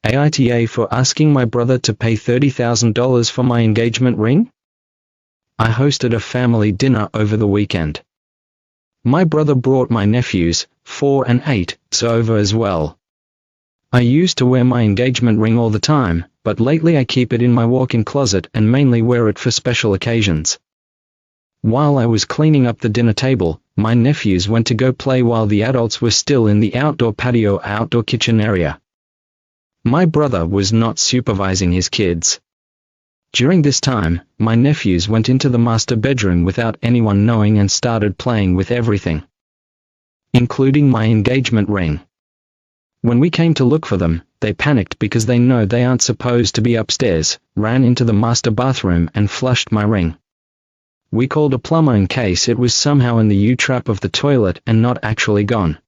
AITA for asking my brother to pay $30,000 for my engagement ring? I hosted a family dinner over the weekend. My brother brought my nephews, 4 and 8, over as well. I used to wear my engagement ring all the time, but lately I keep it in my walk-in closet and mainly wear it for special occasions. While I was cleaning up the dinner table, my nephews went to go play while the adults were still in the outdoor patio outdoor kitchen area. My brother was not supervising his kids. During this time, my nephews went into the master bedroom without anyone knowing and started playing with everything, including my engagement ring. When we came to look for them, they panicked because they know they aren't supposed to be upstairs, ran into the master bathroom and flushed my ring. We called a plumber in case it was somehow in the U-trap of the toilet and not actually gone.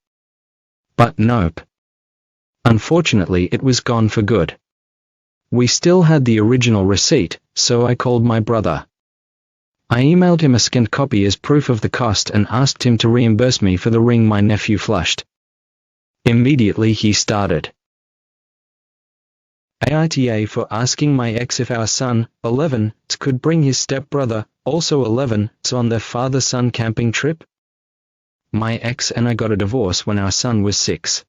But nope. Unfortunately, it was gone for good. We still had the original receipt, so I called my brother. I emailed him a scanned copy as proof of the cost and asked him to reimburse me for the ring my nephew flushed. Immediately he started. AITA for asking my ex if our son, 11, could bring his stepbrother, also 11, on their father-son camping trip. My ex and I got a divorce when our son was 6.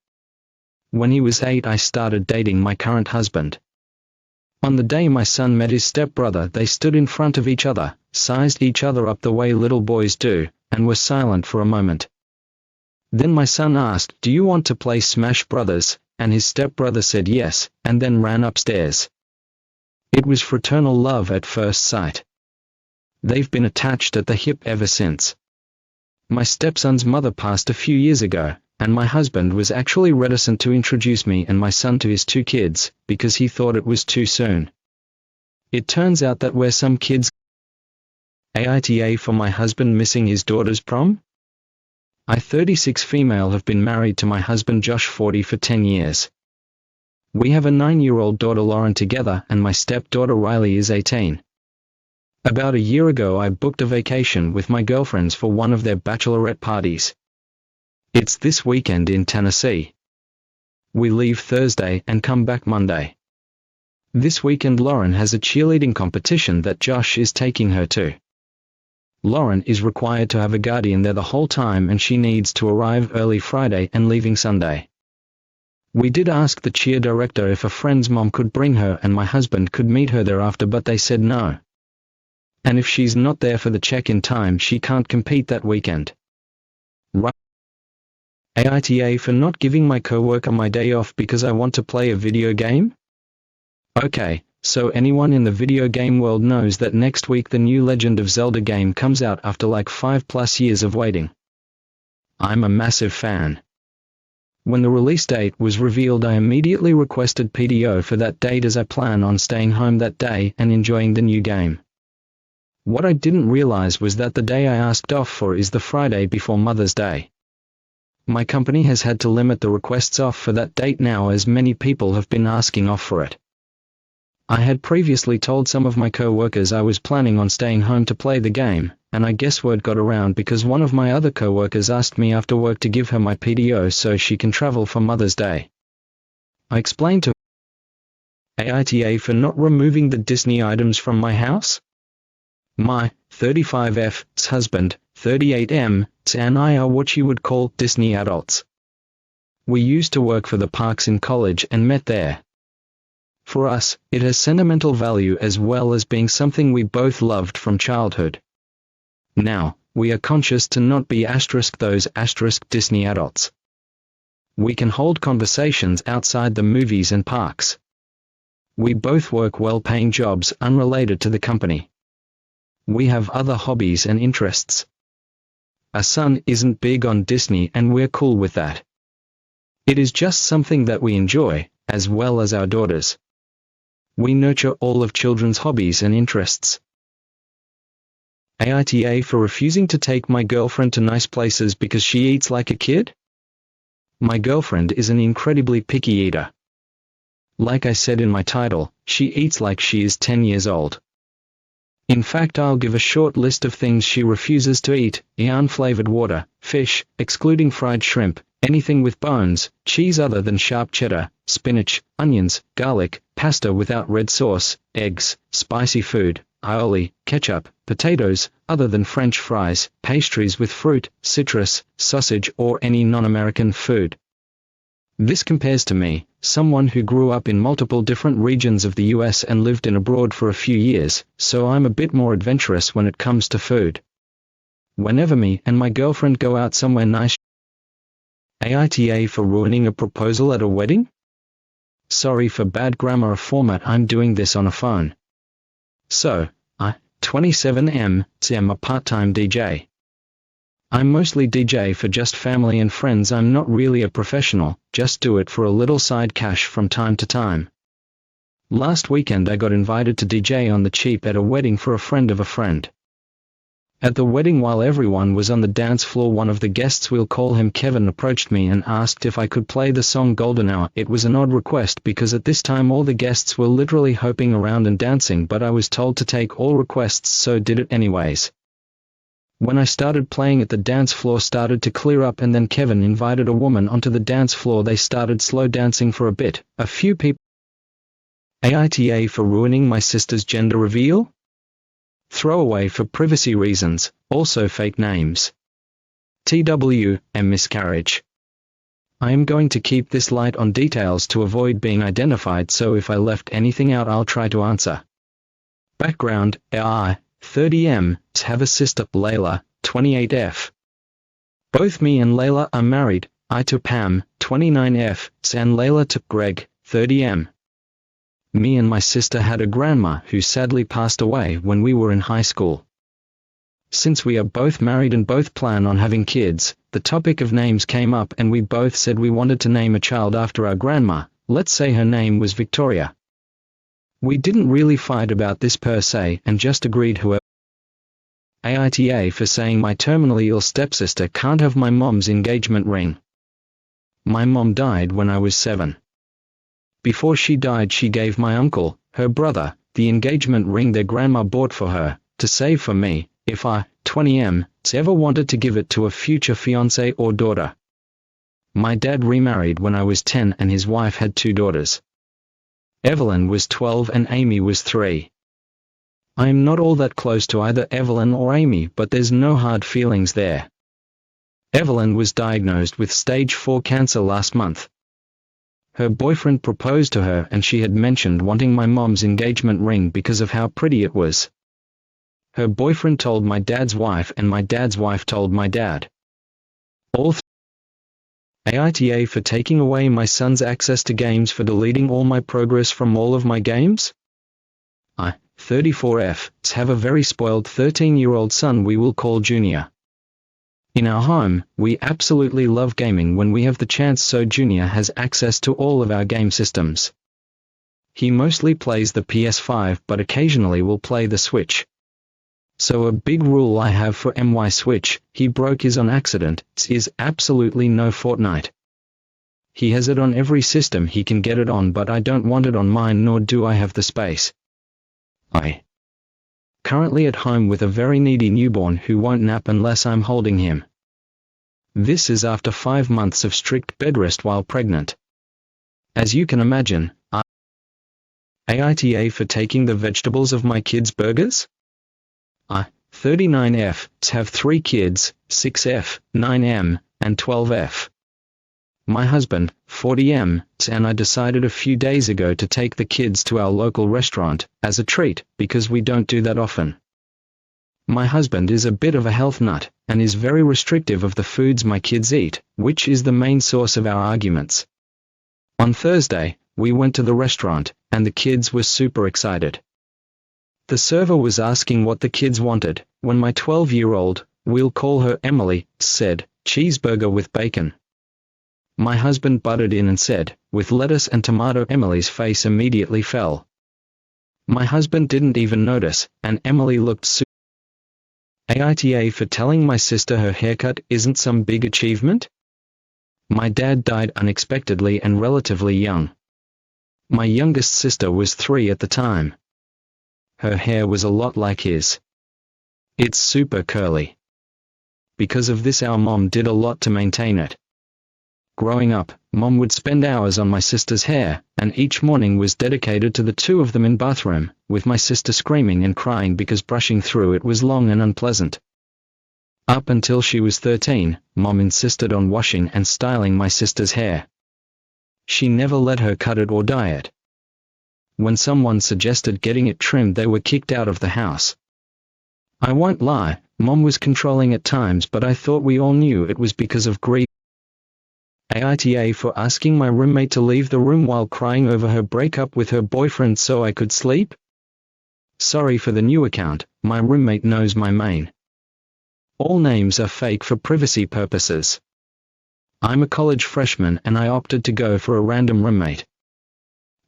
When he was 8, I started dating my current husband. On the day my son met his stepbrother, they stood in front of each other, sized each other up the way little boys do, and were silent for a moment. Then my son asked, "Do you want to play Smash Brothers?" and his stepbrother said yes, and then ran upstairs. It was fraternal love at first sight. They've been attached at the hip ever since. My stepson's mother passed a few years ago, and my husband was actually reticent to introduce me and my son to his 2 kids, because he thought it was too soon. It turns out that we're some kids. AITA for my husband missing his daughter's prom? I, 36 female, have been married to my husband Josh, 40, for 10 years. We have a 9-year-old daughter Lauren together, and my stepdaughter Riley is 18. About a year ago I booked a vacation with my girlfriends for one of their bachelorette parties. It's this weekend in Tennessee. We leave Thursday and come back Monday. This weekend Lauren has a cheerleading competition that Josh is taking her to. Lauren is required to have a guardian there the whole time, and she needs to arrive early Friday and leaving Sunday. We did ask the cheer director if a friend's mom could bring her and my husband could meet her thereafter, but they said no. And if she's not there for the check-in time, she can't compete that weekend. Right. AITA for not giving my coworker my day off because I want to play a video game? Okay, so anyone in the video game world knows that next week the new Legend of Zelda game comes out after like 5+ years of waiting. I'm a massive fan. When the release date was revealed, I immediately requested PTO for that date as I plan on staying home that day and enjoying the new game. What I didn't realize was that the day I asked off for is the Friday before Mother's Day. My company has had to limit the requests off for that date now, as many people have been asking off for it. I had previously told some of my co-workers I was planning on staying home to play the game, and I guess word got around because one of my other co-workers asked me after work to give her my PTO so she can travel for Mother's Day. I explained to AITA for not removing the Disney items from my house. My 35F's husband, 38M, and I are what you would call Disney adults. We used to work for the parks in college and met there. For us, it has sentimental value as well as being something we both loved from childhood. Now, we are conscious to not be those Disney adults. We can hold conversations outside the movies and parks. We both work well-paying jobs unrelated to the company. We have other hobbies and interests. Our son isn't big on Disney and we're cool with that. It is just something that we enjoy, as well as our daughters. We nurture all of children's hobbies and interests. AITA for refusing to take my girlfriend to nice places because she eats like a kid? My girlfriend is an incredibly picky eater. Like I said in my title, she eats like she is 10 years old. In fact, I'll give a short list of things she refuses to eat: unflavored water, fish, excluding fried shrimp, Anything with bones, cheese other than sharp cheddar, spinach, onions, garlic, pasta without red sauce, eggs, spicy food, aioli, ketchup, potatoes, other than French fries, pastries with fruit, citrus, sausage or any non-American food. This compares to me, someone who grew up in multiple different regions of the US and lived in abroad for a few years, so I'm a bit more adventurous when it comes to food. Whenever me and my girlfriend go out somewhere nice, AITA for ruining a proposal at a wedding? Sorry for bad grammar or format, I'm doing this on a phone. So, 27M, am a part-time DJ. I'm mostly DJ for just family and friends. I'm not really a professional, just do it for a little side cash from time to time. Last weekend I got invited to DJ on the cheap at a wedding for a friend of a friend. At the wedding, while everyone was on the dance floor, one of the guests, we'll call him Kevin, approached me and asked if I could play the song Golden Hour. It was an odd request because at this time all the guests were literally hopping around and dancing, but I was told to take all requests, so did it anyways. When I started playing it, the dance floor started to clear up, and then Kevin invited a woman onto the dance floor. They started slow dancing for a bit. A few people. AITA for ruining my sister's gender reveal? Throwaway for privacy reasons, also fake names. TW, and miscarriage. I am going to keep this light on details to avoid being identified, so if I left anything out I'll try to answer. Background, I, 30M, have a sister, Layla, 28F. Both me and Layla are married, I to Pam, 29F, and Layla to Greg, 30M. Me and my sister had a grandma who sadly passed away when we were in high school. Since we are both married and both plan on having kids, the topic of names came up and we both said we wanted to name a child after our grandma. Let's say her name was Victoria. We didn't really fight about this per se and just agreed whoever. AITA for saying my terminally ill stepsister can't have my mom's engagement ring. My mom died when I was 7. Before she died she gave my uncle, her brother, the engagement ring their grandma bought for her, to save for me, if I, 20M, ever wanted to give it to a future fiancé or daughter. My dad remarried when I was 10 and his wife had 2 daughters. Evelyn was 12 and Amy was 3. I am not all that close to either Evelyn or Amy, but there's no hard feelings there. Evelyn was diagnosed with stage 4 cancer last month. Her boyfriend proposed to her and she had mentioned wanting my mom's engagement ring because of how pretty it was. Her boyfriend told my dad's wife and my dad's wife told my dad. All AITA for taking away my son's access to games, for deleting all my progress from all of my games? I, 34F, have a very spoiled 13-year-old son we will call Junior. In our home, we absolutely love gaming when we have the chance, so Junior has access to all of our game systems. He mostly plays the PS5 but occasionally will play the Switch. So a big rule I have for my Switch, he broke his on accident, is absolutely no Fortnite. He has it on every system he can get it on, but I don't want it on mine, nor do I have the space. I currently at home with a very needy newborn who won't nap unless I'm holding him. This is after 5 months of strict bed rest while pregnant. As you can imagine, AITA for taking the vegetables of my kids' burgers? I, 39F, have 3 kids, 6F, 9M, and 12F. My husband, 40M, and I decided a few days ago to take the kids to our local restaurant, as a treat, because we don't do that often. My husband is a bit of a health nut, and is very restrictive of the foods my kids eat, which is the main source of our arguments. On Thursday, we went to the restaurant, and the kids were super excited. The server was asking what the kids wanted, when my 12-year-old, we'll call her Emily, said, cheeseburger with bacon. My husband butted in and said, with lettuce and tomato. Emily's face immediately fell. My husband didn't even notice, and Emily looked super. AITA for telling my sister her haircut isn't some big achievement? My dad died unexpectedly and relatively young. My youngest sister was 3 at the time. Her hair was a lot like his. It's super curly. Because of this our mom did a lot to maintain it. Growing up, Mom would spend hours on my sister's hair, and each morning was dedicated to the two of them in bathroom, with my sister screaming and crying because brushing through it was long and unpleasant. Up until she was 13, Mom insisted on washing and styling my sister's hair. She never let her cut it or dye it. When someone suggested getting it trimmed, they were kicked out of the house. I won't lie, Mom was controlling at times, but I thought we all knew it was because of greed. AITA for asking my roommate to leave the room while crying over her breakup with her boyfriend so I could sleep? Sorry for the new account, my roommate knows my main. All names are fake for privacy purposes. I'm a college freshman and I opted to go for a random roommate.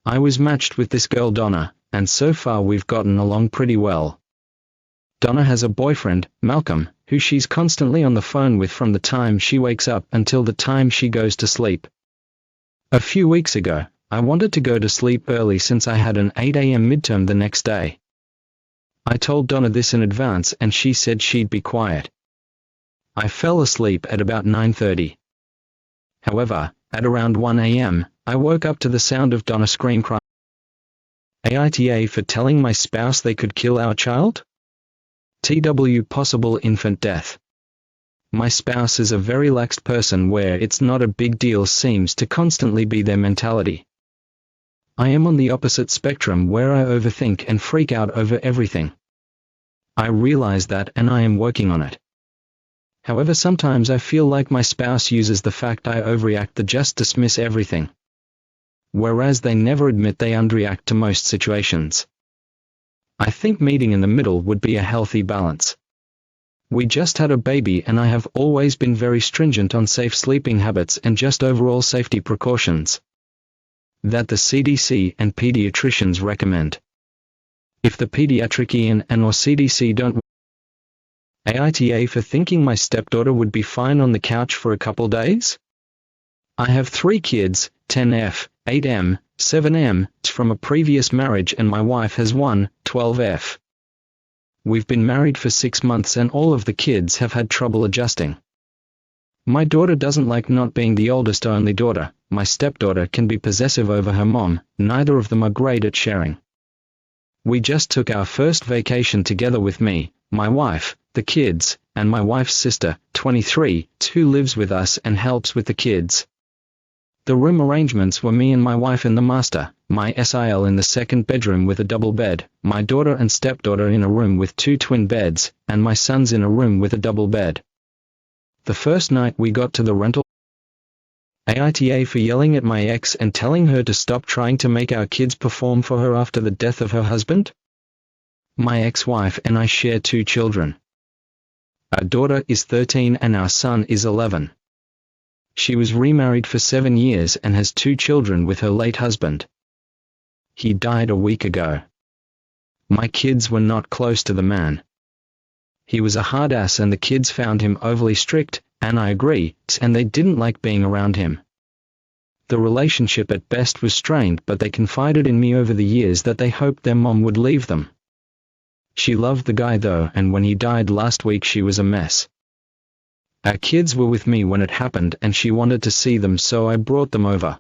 I was matched with this girl Donna, and so far we've gotten along pretty well. Donna has a boyfriend, Malcolm, who she's constantly on the phone with from the time she wakes up until the time she goes to sleep. A few weeks ago, I wanted to go to sleep early since I had an 8 a.m. midterm the next day. I told Donna this in advance and she said she'd be quiet. I fell asleep at about 9:30. However, at around 1 a.m., I woke up to the sound of Donna scream cry. AITA for telling my spouse they could kill our child? TW possible infant death. My spouse is a very laxed person where it's not a big deal seems to constantly be their mentality. I am on the opposite spectrum where I overthink and freak out over everything. I realize that and I am working on it. However, sometimes I feel like my spouse uses the fact I overreact to just dismiss everything. Whereas they never admit they underreact to most situations. I think meeting in the middle would be a healthy balance. We just had a baby and I have always been very stringent on safe sleeping habits and just overall safety precautions that the CDC and pediatricians recommend. If the pediatrician and or CDC don't, AITA for thinking my stepdaughter would be fine on the couch for a couple days? I have 3 kids, 10F, 8M, 7M, from a previous marriage and my wife has 1, 12F. We've been married for 6 months and all of the kids have had trouble adjusting. My daughter doesn't like not being the oldest only daughter, my stepdaughter can be possessive over her mom, neither of them are great at sharing. We just took our first vacation together with me, my wife, the kids, and my wife's sister, 23, who lives with us and helps with the kids. The room arrangements were me and my wife in the master, my SIL in the second bedroom with a double bed, my daughter and stepdaughter in a room with 2 twin beds, and my sons in a room with a double bed. The first night we got to the rental, AITA for yelling at my ex and telling her to stop trying to make our kids perform for her after the death of her husband? My ex-wife and I share 2 children. Our daughter is 13 and our son is 11. She was remarried for 7 years and has 2 children with her late husband. He died a week ago. My kids were not close to the man. He was a hard ass and the kids found him overly strict, and I agree, and they didn't like being around him. The relationship at best was strained, but they confided in me over the years that they hoped their mom would leave them. She loved the guy though, and when he died last week she was a mess. Our kids were with me when it happened and she wanted to see them, so I brought them over.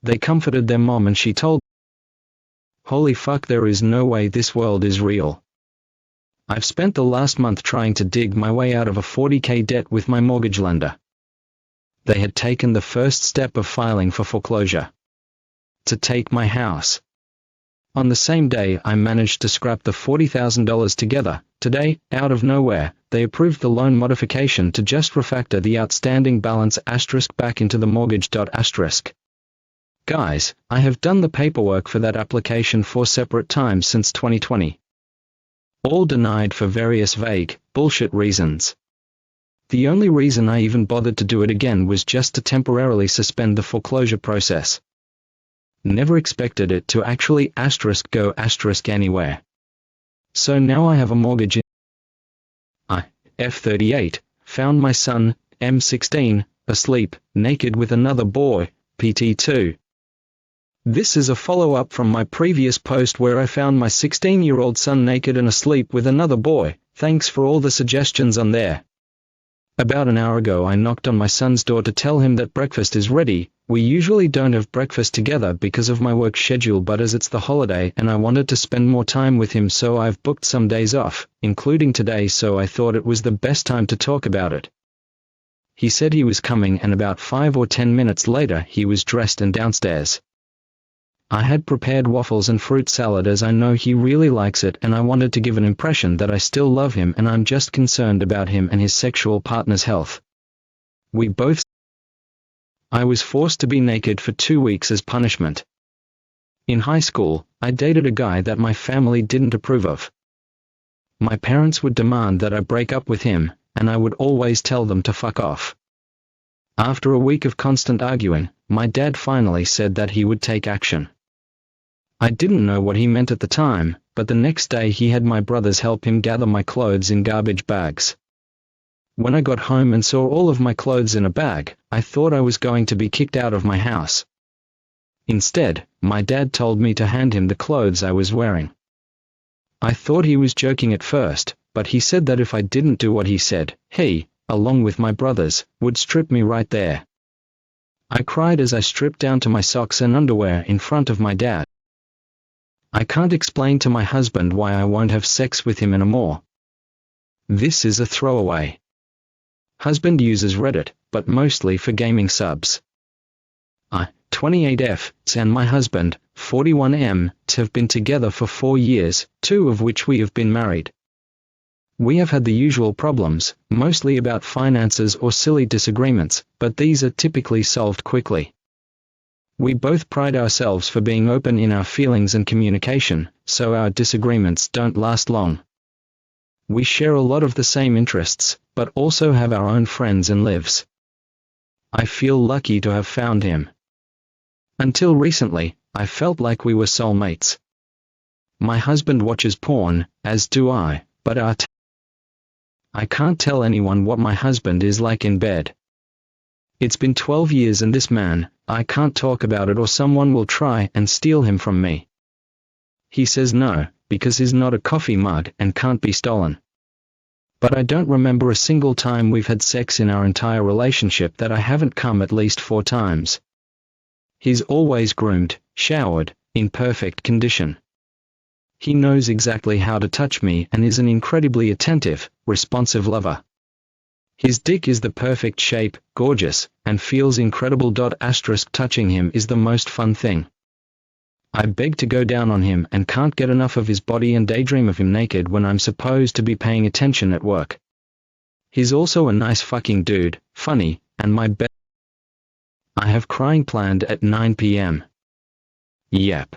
They comforted their mom and she told, "Holy fuck, there is no way this world is real. I've spent the last month trying to dig my way out of a $40,000 debt with my mortgage lender." They had taken the first step of filing for foreclosure to take my house. On the same day I managed to scrap the $40,000 together. Today, out of nowhere, they approved the loan modification to just refactor the outstanding balance * back into the mortgage. Guys, I have done the paperwork for that application 4 separate times since 2020. All denied for various vague, bullshit reasons. The only reason I even bothered to do it again was just to temporarily suspend the foreclosure process. Never expected it to actually go anywhere. So now I have a mortgage in I, F38, found my son, M16, asleep, naked with another boy, PT2. This is a follow-up from my previous post where I found my 16-year-old son naked and asleep with another boy. Thanks for all the suggestions on there. About an hour ago I knocked on my son's door to tell him that breakfast is ready. We usually don't have breakfast together because of my work schedule, but as it's the holiday and I wanted to spend more time with him, so I've booked some days off, including today, so I thought it was the best time to talk about it. He said he was coming, and about 5 or 10 minutes later he was dressed and downstairs. I had prepared waffles and fruit salad as I know he really likes it, and I wanted to give an impression that I still love him and I'm just concerned about him and his sexual partner's health. I was forced to be naked for 2 weeks as punishment. In high school, I dated a guy that my family didn't approve of. My parents would demand that I break up with him, and I would always tell them to fuck off. After a week of constant arguing, my dad finally said that he would take action. I didn't know what he meant at the time, but the next day he had my brothers help him gather my clothes in garbage bags. When I got home and saw all of my clothes in a bag, I thought I was going to be kicked out of my house. Instead, my dad told me to hand him the clothes I was wearing. I thought he was joking at first, but he said that if I didn't do what he said, he, along with my brothers, would strip me right there. I cried as I stripped down to my socks and underwear in front of my dad. I can't explain to my husband why I won't have sex with him anymore. This is a throwaway. Husband uses Reddit, but mostly for gaming subs. I, 28F, and my husband, 41M, have been together for 4 years, 2 of which we have been married. We have had the usual problems, mostly about finances or silly disagreements, but these are typically solved quickly. We both pride ourselves for being open in our feelings and communication, so our disagreements don't last long. We share a lot of the same interests, but also have our own friends and lives. I feel lucky to have found him. Until recently, I felt like we were soulmates. My husband watches porn, as do I, but I can't tell anyone what my husband is like in bed. It's been 12 years and this man, I can't talk about it or someone will try and steal him from me. He says no, because he's not a coffee mug and can't be stolen. But I don't remember a single time we've had sex in our entire relationship that I haven't come at least 4 times. He's always groomed, showered, in perfect condition. He knows exactly how to touch me and is an incredibly attentive, responsive lover. His dick is the perfect shape, gorgeous, and feels incredible. Touching him is the most fun thing. I beg to go down on him and can't get enough of his body and daydream of him naked when I'm supposed to be paying attention at work. He's also a nice fucking dude, funny, and my best. I have crying planned at 9 p.m. Yep.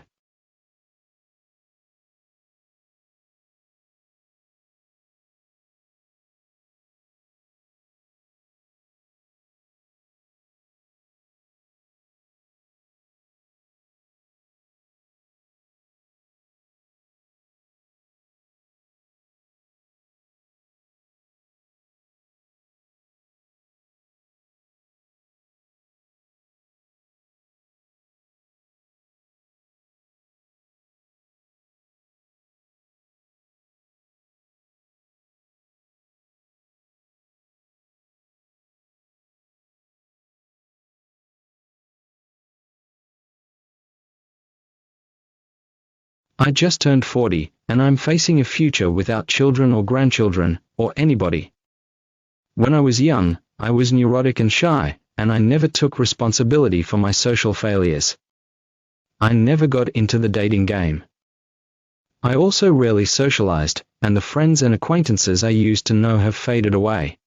I just turned 40, and I'm facing a future without children or grandchildren, or anybody. When I was young, I was neurotic and shy, and I never took responsibility for my social failures. I never got into the dating game. I also rarely socialized, and the friends and acquaintances I used to know have faded away.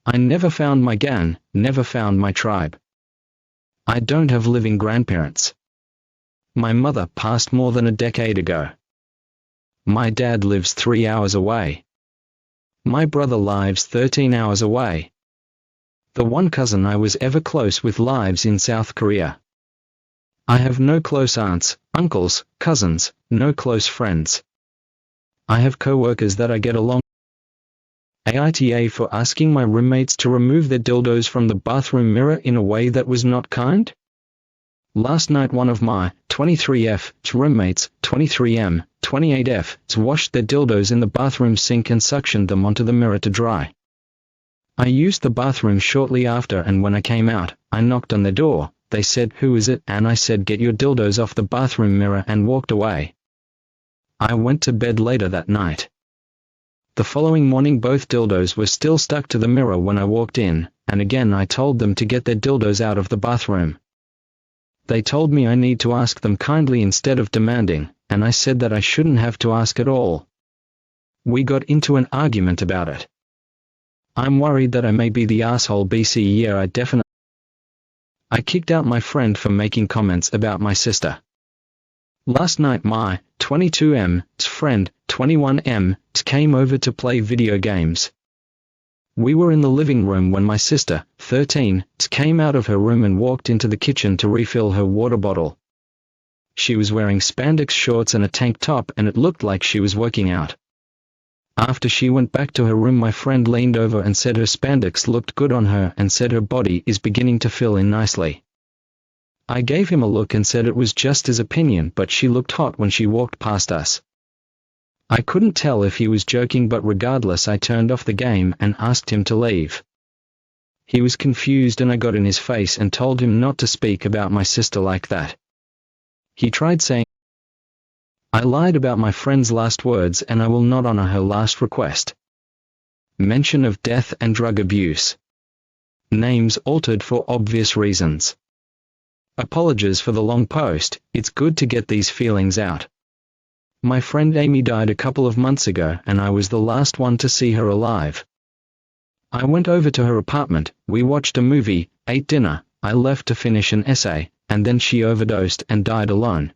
I never found my gang, never found my tribe. I don't have living grandparents. My mother passed more than a decade ago. My dad lives 3 hours away. My brother lives 13 hours away. The one cousin I was ever close with lives in South Korea. I have no close aunts, uncles, cousins, no close friends. I have co-workers that I get along. AITA for asking my roommates to remove their dildos from the bathroom mirror in a way that was not kind? Last night one of my 23F roommates, 23M, 28F, washed their dildos in the bathroom sink and suctioned them onto the mirror to dry. I used the bathroom shortly after, and when I came out, I knocked on their door. They said, "Who is it?" And I said, "Get your dildos off the bathroom mirror," and walked away. I went to bed later that night. The following morning both dildos were still stuck to the mirror when I walked in, and again I told them to get their dildos out of the bathroom. They told me I need to ask them kindly instead of demanding, and I said that I shouldn't have to ask at all. We got into an argument about it. I'm worried that I may be the asshole. I kicked out my friend for making comments about my sister. Last night my 22's friend, 21's, came over to play video games. We were in the living room when my sister, 13's, came out of her room and walked into the kitchen to refill her water bottle. She was wearing spandex shorts and a tank top, and it looked like she was working out. After she went back to her room, my friend leaned over and said her spandex looked good on her and said her body is beginning to fill in nicely. I gave him a look and said it was just his opinion, but she looked hot when she walked past us. I couldn't tell if he was joking, but regardless I turned off the game and asked him to leave. He was confused and I got in his face and told him not to speak about my sister like that. He tried saying, "I lied about my friend's last words and I will not honor her last request." Mention of death and drug abuse. Names altered for obvious reasons. Apologies for the long post, it's good to get these feelings out. My friend Amy died a couple of months ago and I was the last one to see her alive. I went over to her apartment, we watched a movie, ate dinner, I left to finish an essay, and then she overdosed and died alone.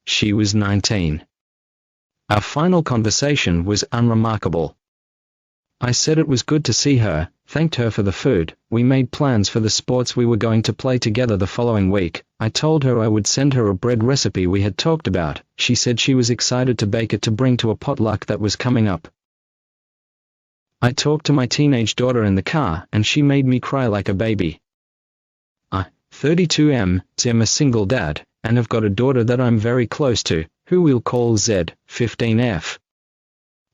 She was 19. Our final conversation was unremarkable. I said it was good to see her, thanked her for the food, we made plans for the sports we were going to play together the following week. I told her I would send her a bread recipe we had talked about. She said she was excited to bake it to bring to a potluck that was coming up. I talked to my teenage daughter in the car and she made me cry like a baby. I, 32's, am a single dad, and have got a daughter that I'm very close to, who we'll call Z, 15F.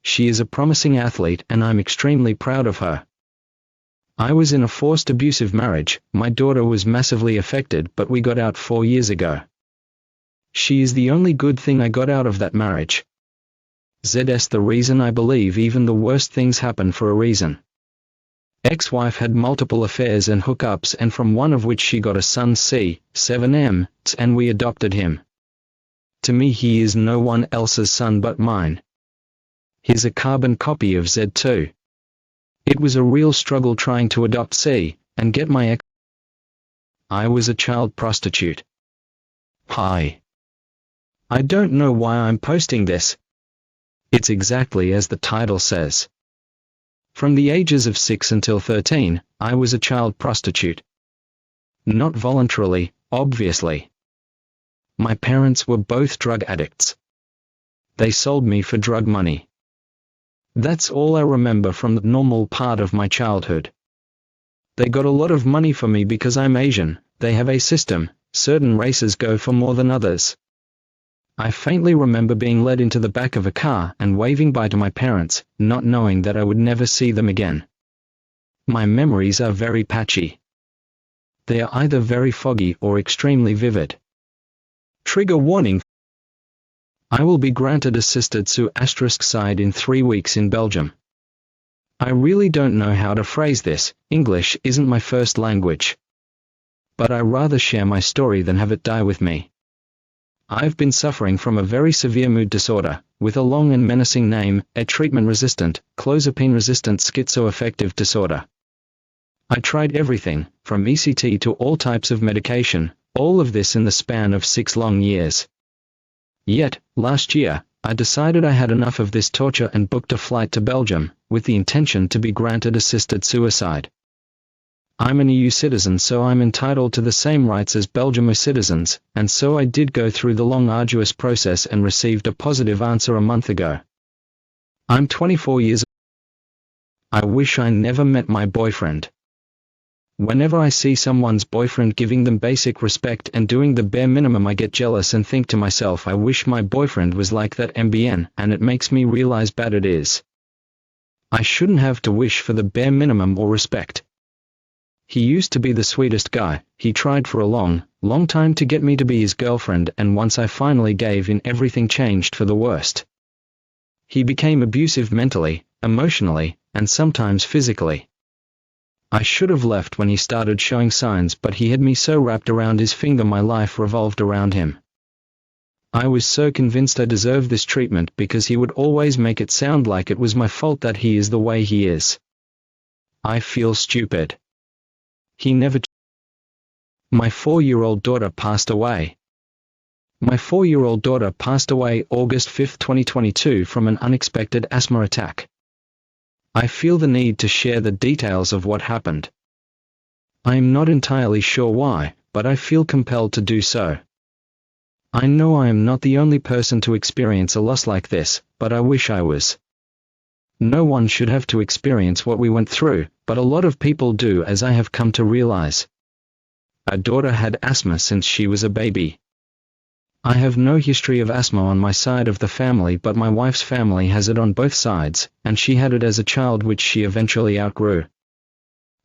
She is a promising athlete and I'm extremely proud of her. I was in a forced abusive marriage, my daughter was massively affected, but we got out 4 years ago. She is the only good thing I got out of that marriage. Z's the reason I believe even the worst things happen for a reason. Ex-wife had multiple affairs and hookups, and from one of which she got a son, C, 7's, and we adopted him. To me he is no one else's son but mine. He's a carbon copy of Z2. It was a real struggle trying to adopt C, and get my ex. I was a child prostitute. Hi. I don't know why I'm posting this. It's exactly as the title says. From the ages of 6 until 13, I was a child prostitute. Not voluntarily, obviously. My parents were both drug addicts. They sold me for drug money. That's all I remember from the normal part of my childhood. They got a lot of money for me because I'm Asian. They have a system, certain races go for more than others. I faintly remember being led into the back of a car and waving bye to my parents, not knowing that I would never see them again. My memories are very patchy. They are either very foggy or extremely vivid. Trigger warning. I will be granted assisted suicide in 3 weeks in Belgium. I really don't know how to phrase this, English isn't my first language. But I rather share my story than have it die with me. I've been suffering from a very severe mood disorder, with a long and menacing name, a treatment-resistant, clozapine-resistant schizoaffective disorder. I tried everything, from ECT to all types of medication, all of this in the span of 6 long years. Yet, last year, I decided I had enough of this torture and booked a flight to Belgium, with the intention to be granted assisted suicide. I'm an EU citizen, so I'm entitled to the same rights as Belgium citizens, and so I did go through the long arduous process and received a positive answer a month ago. I'm 24 years old. I wish I never met my boyfriend. Whenever I see someone's boyfriend giving them basic respect and doing the bare minimum, I get jealous and think to myself, I wish my boyfriend was like that MBN, and it makes me realize bad it is. I shouldn't have to wish for the bare minimum or respect. He used to be the sweetest guy. He tried for a long time to get me to be his girlfriend, and once I finally gave in, everything changed for the worst. He became abusive mentally, emotionally, and sometimes physically. I should have left when he started showing signs, but he had me so wrapped around his finger my life revolved around him. I was so convinced I deserved this treatment because he would always make it sound like it was my fault that he is the way he is. I feel stupid. He never. My 4-year-old daughter passed away. My 4-year-old daughter passed away August 5, 2022 from an unexpected asthma attack. I feel the need to share the details of what happened. I am not entirely sure why, but I feel compelled to do so. I know I am not the only person to experience a loss like this, but I wish I was. No one should have to experience what we went through, but a lot of people do, as I have come to realize. Our daughter had asthma since she was a baby. I have no history of asthma on my side of the family, but my wife's family has it on both sides, and she had it as a child, which she eventually outgrew.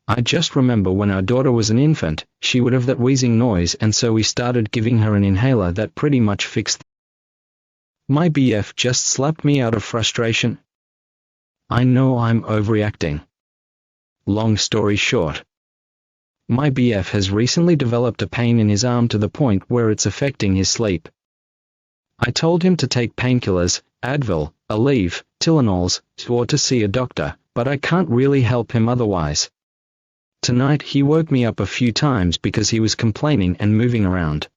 I just remember when our daughter was an infant, she would have that wheezing noise, and so we started giving her an inhaler that pretty much fixed. My BF just slapped me out of frustration. I know I'm overreacting. Long story short, my BF has recently developed a pain in his arm to the point where it's affecting his sleep. I told him to take painkillers, Advil, Aleve, Tylenols, or to see a doctor, but I can't really help him otherwise. Tonight he woke me up a few times because he was complaining and moving around.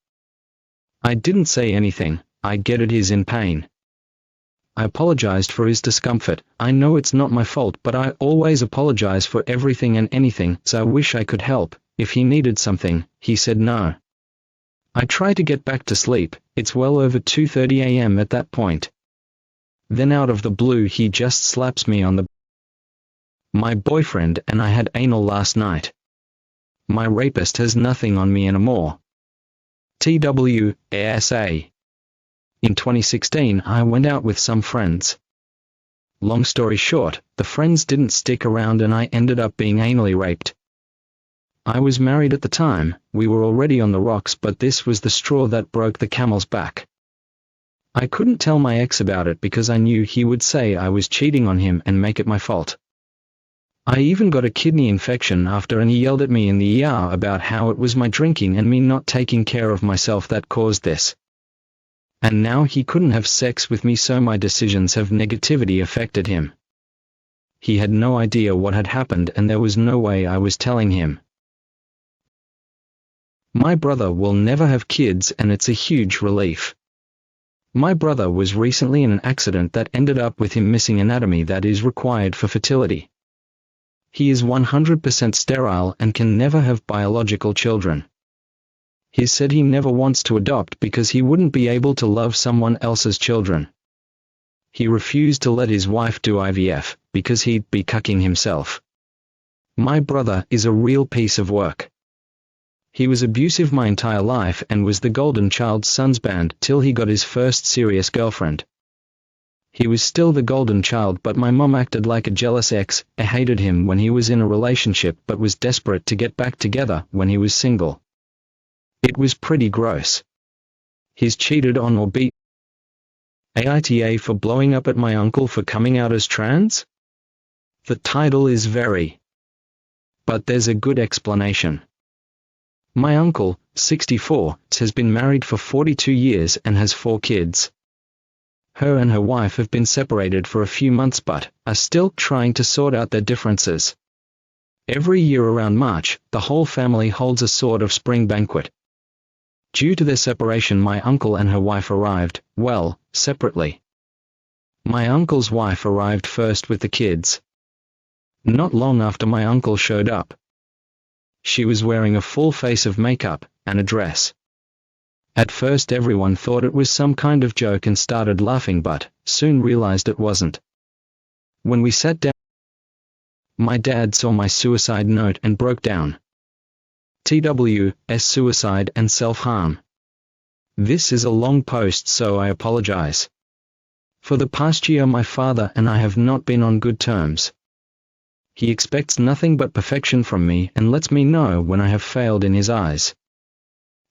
I didn't say anything. I get it, he's in pain. I apologized for his discomfort. I know it's not my fault, but I always apologize for everything and anything, so I wish I could help. If he needed something, he said no. I try to get back to sleep. It's well over 2:30 a.m. at that point. Then out of the blue he just slaps me on the. My boyfriend and I had anal last night. My rapist has nothing on me anymore. TWSA. In 2016 I went out with some friends. Long story short, the friends didn't stick around and I ended up being anally raped. I was married at the time, we were already on the rocks, but this was the straw that broke the camel's back. I couldn't tell my ex about it because I knew he would say I was cheating on him and make it my fault. I even got a kidney infection after, and he yelled at me in the ER about how it was my drinking and me not taking care of myself that caused this. And now he couldn't have sex with me, so my decisions have negativity affected him. He had no idea what had happened and there was no way I was telling him. My brother will never have kids and it's a huge relief. My brother was recently in an accident that ended up with him missing anatomy that is required for fertility. He is 100% sterile and can never have biological children. He said he never wants to adopt because he wouldn't be able to love someone else's children. He refused to let his wife do IVF because he'd be cucking himself. My brother is a real piece of work. He was abusive my entire life and was the golden child's son's band till he got his first serious girlfriend. He was still the golden child, but my mom acted like a jealous ex. I hated him when he was in a relationship but was desperate to get back together when he was single. It was pretty gross. He's cheated on or beat AITA for blowing up at my uncle for coming out as trans? The title is very. But there's a good explanation. My uncle, 64, has been married for 42 years and has 4 kids. Her and her wife have been separated for a few months but are still trying to sort out their differences. Every year around March, the whole family holds a sort of spring banquet. Due to their separation, my uncle and her wife arrived, well, separately. My uncle's wife arrived first with the kids. Not long after my uncle showed up. She was wearing a full face of makeup and a dress. At first everyone thought it was some kind of joke and started laughing, but soon realized it wasn't. When we sat down, my dad saw my suicide note and broke down. TWS suicide and self-harm. This is a long post, so I apologize. For the past year my father and I have not been on good terms. He expects nothing but perfection from me and lets me know when I have failed in his eyes.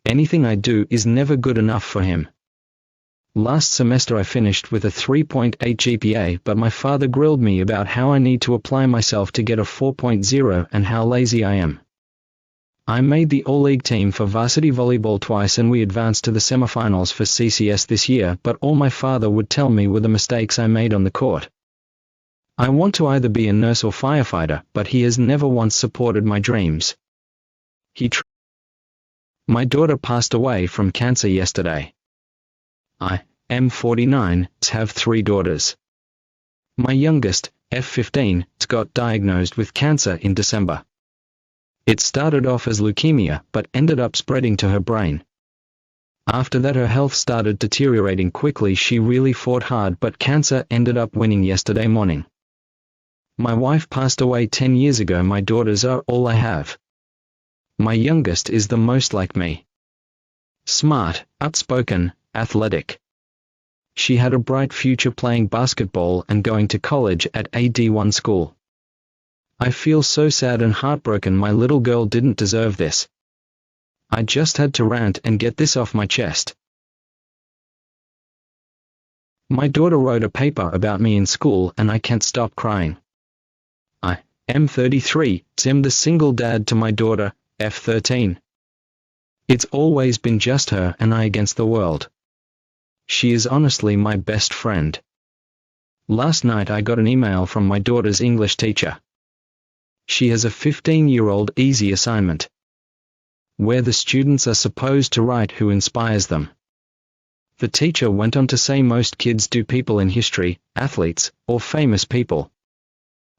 Anything I do is never good enough for him. Last semester I finished with a 3.8 GPA, but my father grilled me about how I need to apply myself to get a 4.0 and how lazy I am. I made the all-league team for varsity volleyball twice and we advanced to the semifinals for CCS this year, but all my father would tell me were the mistakes I made on the court. I want to either be a nurse or firefighter, but he has never once supported my dreams. My daughter passed away from cancer yesterday. I am 49, have 3 daughters. My youngest, F15, got diagnosed with cancer in December. It started off as leukemia, but ended up spreading to her brain. After that her health started deteriorating quickly. She really fought hard, but cancer ended up winning yesterday morning. My wife passed away 10 years ago. My daughters are all I have. My youngest is the most like me. Smart, outspoken, athletic. She had a bright future playing basketball and going to college at a D1 school. I feel so sad and heartbroken. My little girl didn't deserve this. I just had to rant and get this off my chest. My daughter wrote a paper about me in school and I can't stop crying. I am 33, am the single dad to my daughter, F13. It's always been just her and I against the world. She is honestly my best friend. Last night I got an email from my daughter's English teacher. She has a 15-year-old easy assignment, where the students are supposed to write who inspires them. The teacher went on to say most kids do people in history, athletes, or famous people.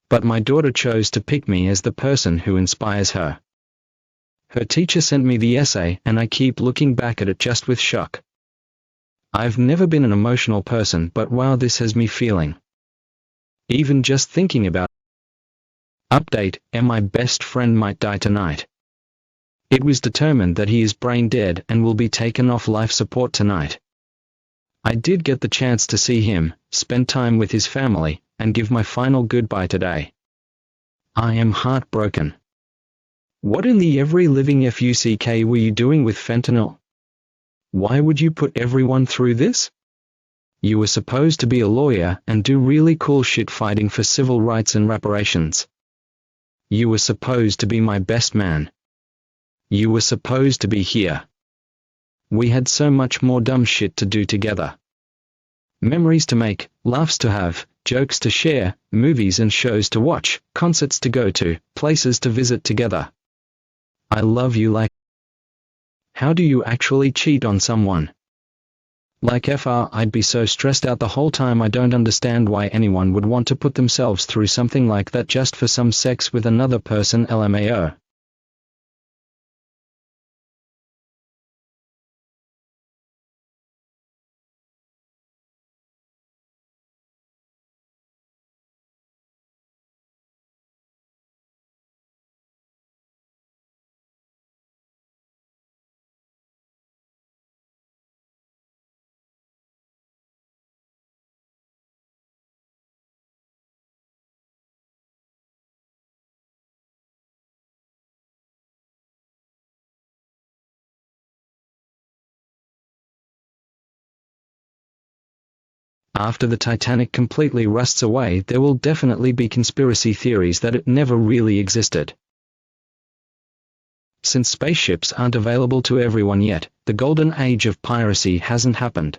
But my daughter chose to pick me as the person who inspires her. Her teacher sent me the essay and I keep looking back at it just with shock. I've never been an emotional person, but wow, this has me feeling. Even just thinking about it. Update, and my best friend might die tonight. It was determined that he is brain dead and will be taken off life support tonight. I did get the chance to see him, spend time with his family, and give my final goodbye today. I am heartbroken. What in the every living fuck were you doing with fentanyl? Why would you put everyone through this? You were supposed to be a lawyer and do really cool shit fighting for civil rights and reparations. You were supposed to be my best man. You were supposed to be here. We had so much more dumb shit to do together. Memories to make, laughs to have, jokes to share, movies and shows to watch, concerts to go to, places to visit together. I love you like. How do you actually cheat on someone? Like I'd be so stressed out the whole time. I don't understand why anyone would want to put themselves through something like that just for some sex with another person. LMAO. After the Titanic completely rusts away, there will definitely be conspiracy theories that it never really existed. Since spaceships aren't available to everyone yet, the golden age of piracy hasn't happened.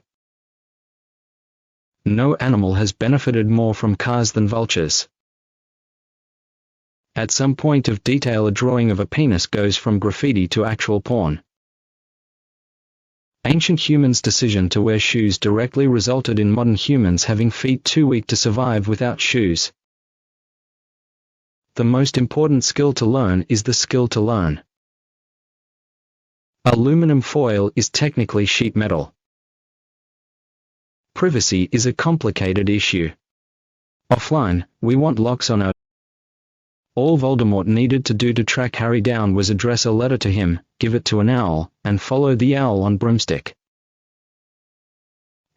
No animal has benefited more from cars than vultures. At some point of detail, a drawing of a penis goes from graffiti to actual porn. Ancient humans' decision to wear shoes directly resulted in modern humans having feet too weak to survive without shoes. The most important skill to learn is the skill to learn. Aluminum foil is technically sheet metal. Privacy is a complicated issue. Offline, we want locks on our. All Voldemort needed to do to track Harry down was address a letter to him, give it to an owl, and follow the owl on broomstick.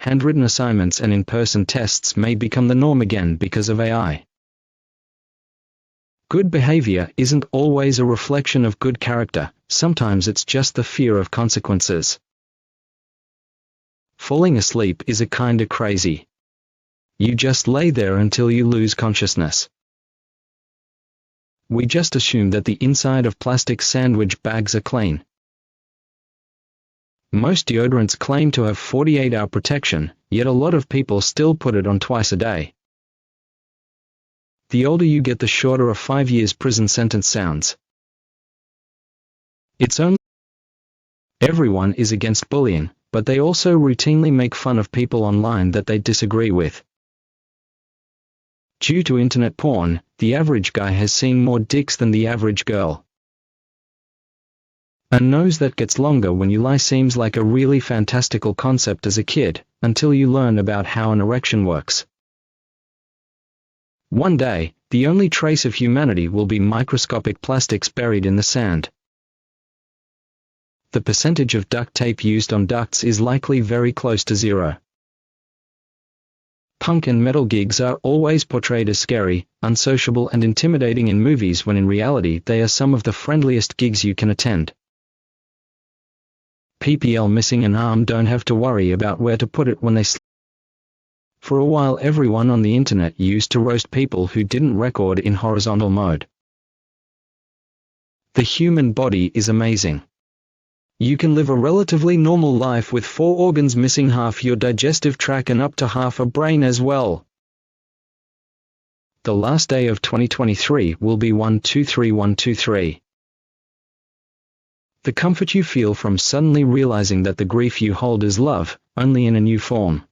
Handwritten assignments and in-person tests may become the norm again because of AI. Good behavior isn't always a reflection of good character, sometimes it's just the fear of consequences. Falling asleep is a kinda crazy. You just lay there until you lose consciousness. We just assume that the inside of plastic sandwich bags are clean. Most deodorants claim to have 48-hour protection, yet a lot of people still put it on twice a day. The older you get, the shorter a 5 years prison sentence sounds. It's only everyone is against bullying, but they also routinely make fun of people online that they disagree with. Due to internet porn, the average guy has seen more dicks than the average girl. A nose that gets longer when you lie seems like a really fantastical concept as a kid, until you learn about how an erection works. One day, the only trace of humanity will be microscopic plastics buried in the sand. The percentage of duct tape used on ducts is likely very close to zero. Punk and metal gigs are always portrayed as scary, unsociable and intimidating in movies when in reality they are some of the friendliest gigs you can attend. PPL missing an arm don't have to worry about where to put it when they sleep. For a while everyone on the internet used to roast people who didn't record in horizontal mode. The human body is amazing. You can live a relatively normal life with 4 organs missing half your digestive tract and up to half a brain as well. The last day of 2023 will be 123123. The comfort you feel from suddenly realizing that the grief you hold is love, only in a new form.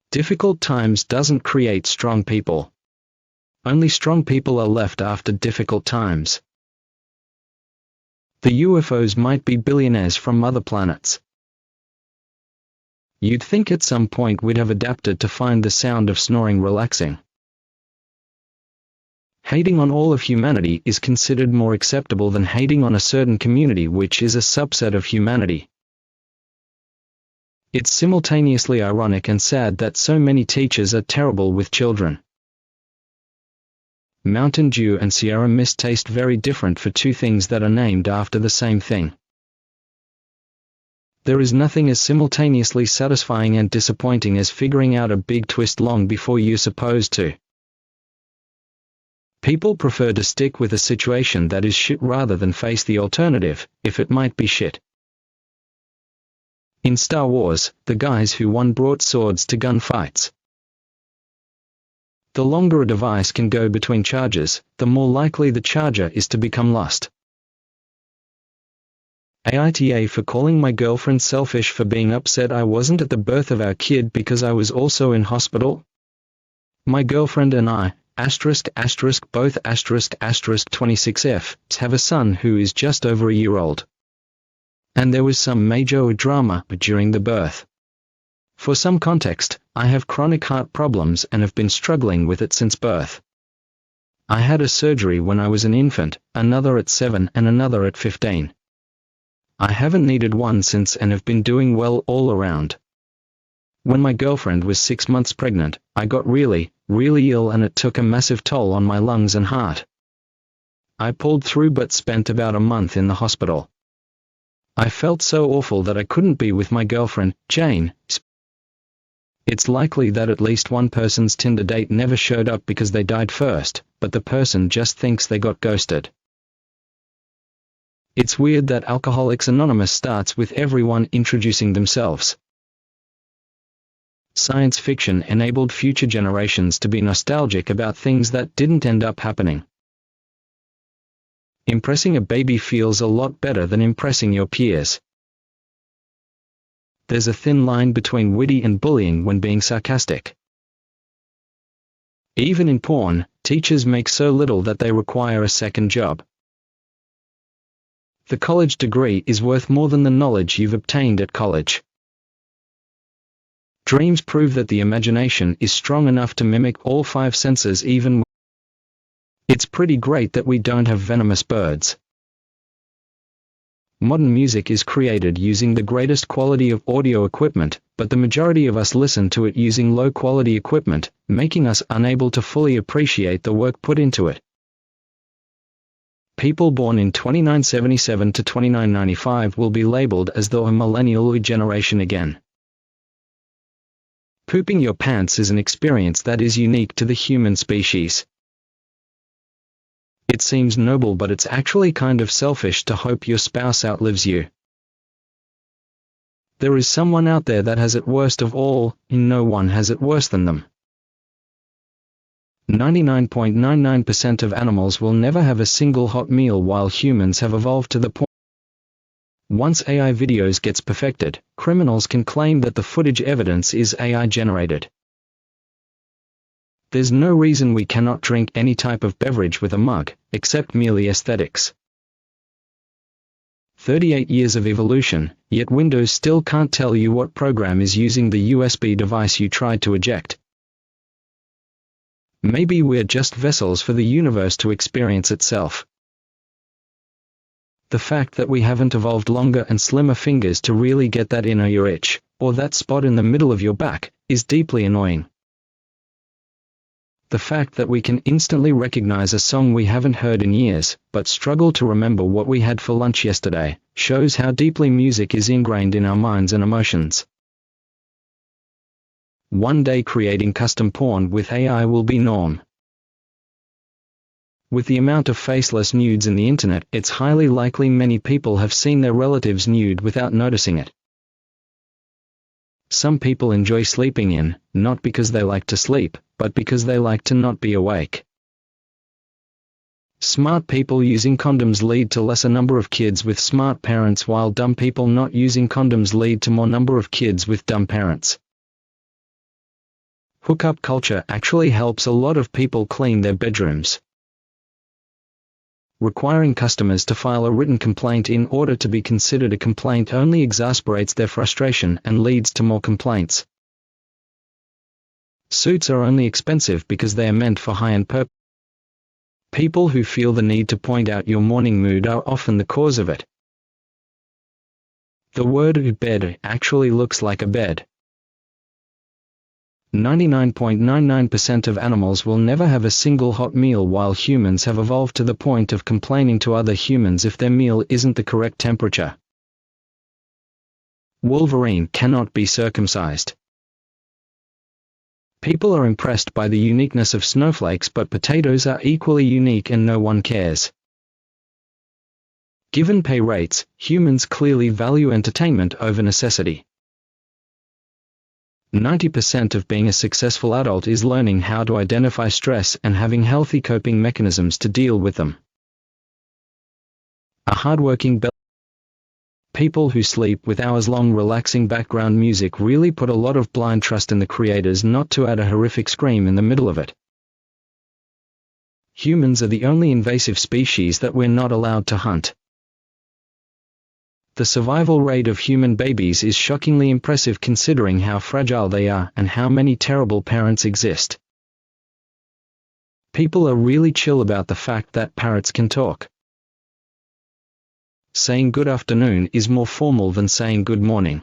Difficult times doesn't create strong people. Only strong people are left after difficult times. The UFOs might be billionaires from other planets. You'd think at some point we'd have adapted to find the sound of snoring relaxing. Hating on all of humanity is considered more acceptable than hating on a certain community which is a subset of humanity. It's simultaneously ironic and sad that so many teachers are terrible with children. Mountain Dew and Sierra Mist taste very different for two things that are named after the same thing. There is nothing as simultaneously satisfying and disappointing as figuring out a big twist long before you're supposed to. People prefer to stick with a situation that is shit rather than face the alternative, if it might be shit. In Star Wars, the guys who won brought swords to gunfights. The longer a device can go between charges, the more likely the charger is to become lost. AITA for calling my girlfriend selfish for being upset I wasn't at the birth of our kid because I was also in hospital. My girlfriend and I, both 26F, have a son who is just over a year old. And there was some major drama during the birth. For some context, I have chronic heart problems and have been struggling with it since birth. I had a surgery when I was an infant, another at 7 and another at 15. I haven't needed one since and have been doing well all around. When my girlfriend was 6 months pregnant, I got really ill and it took a massive toll on my lungs and heart. I pulled through but spent about a month in the hospital. I felt so awful that I couldn't be with my girlfriend, Jane. It's likely that at least one person's Tinder date never showed up because they died first, but the person just thinks they got ghosted. It's weird that Alcoholics Anonymous starts with everyone introducing themselves. Science fiction enabled future generations to be nostalgic about things that didn't end up happening. Impressing a baby feels a lot better than impressing your peers. There's a thin line between witty and bullying when being sarcastic. Even in porn, teachers make so little that they require a second job. The college degree is worth more than the knowledge you've obtained at college. Dreams prove that the imagination is strong enough to mimic all 5 senses even. It's pretty great that we don't have venomous birds. Modern music is created using the greatest quality of audio equipment, but the majority of us listen to it using low-quality equipment, making us unable to fully appreciate the work put into it. People born in 2977 to 2995 will be labeled as the millennial generation again. Pooping your pants is an experience that is unique to the human species. It seems noble, but it's actually kind of selfish to hope your spouse outlives you. There is someone out there that has it worst of all, and no one has it worse than them. 99.99% of animals will never have a single hot meal, while humans have evolved to the point. Once AI videos gets perfected, criminals can claim that the footage evidence is AI generated. There's no reason we cannot drink any type of beverage with a mug, except merely aesthetics. 38 years of evolution, yet Windows still can't tell you what program is using the USB device you tried to eject. Maybe we're just vessels for the universe to experience itself. The fact that we haven't evolved longer and slimmer fingers to really get that inner ear itch, or that spot in the middle of your back, is deeply annoying. The fact that we can instantly recognize a song we haven't heard in years, but struggle to remember what we had for lunch yesterday, shows how deeply music is ingrained in our minds and emotions. One day creating custom porn with AI will be norm. With the amount of faceless nudes in the internet, it's highly likely many people have seen their relatives nude without noticing it. Some people enjoy sleeping in, not because they like to sleep, but because they like to not be awake. Smart people using condoms lead to lesser number of kids with smart parents, while dumb people not using condoms lead to more number of kids with dumb parents. Hookup culture actually helps a lot of people clean their bedrooms. Requiring customers to file a written complaint in order to be considered a complaint only exasperates their frustration and leads to more complaints. Suits are only expensive because they are meant for high-end purposes. People who feel the need to point out your morning mood are often the cause of it. The word bed actually looks like a bed. 99.99% of animals will never have a single hot meal, while humans have evolved to the point of complaining to other humans if their meal isn't the correct temperature. Wolverine cannot be circumcised. People are impressed by the uniqueness of snowflakes, but potatoes are equally unique and no one cares. Given pay rates, humans clearly value entertainment over necessity. 90% of being a successful adult is learning how to identify stress and having healthy coping mechanisms to deal with them. A hardworking people who sleep with hours-long relaxing background music really put a lot of blind trust in the creators not to add a horrific scream in the middle of it. Humans are the only invasive species that we're not allowed to hunt. The survival rate of human babies is shockingly impressive considering how fragile they are and how many terrible parents exist. People are really chill about the fact that parrots can talk. Saying good afternoon is more formal than saying good morning.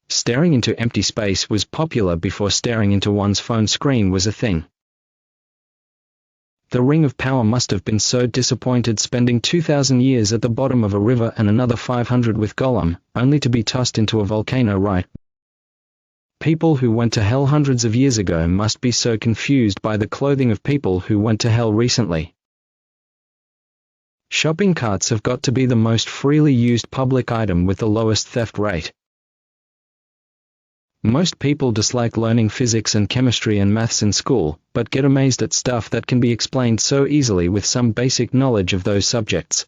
Staring into empty space was popular before staring into one's phone screen was a thing. The Ring of Power must have been so disappointed spending 2,000 years at the bottom of a river and another 500 with Gollum, only to be tossed into a volcano, right? People who went to hell hundreds of years ago must be so confused by the clothing of people who went to hell recently. Shopping carts have got to be the most freely used public item with the lowest theft rate. Most people dislike learning physics and chemistry and maths in school, but get amazed at stuff that can be explained so easily with some basic knowledge of those subjects.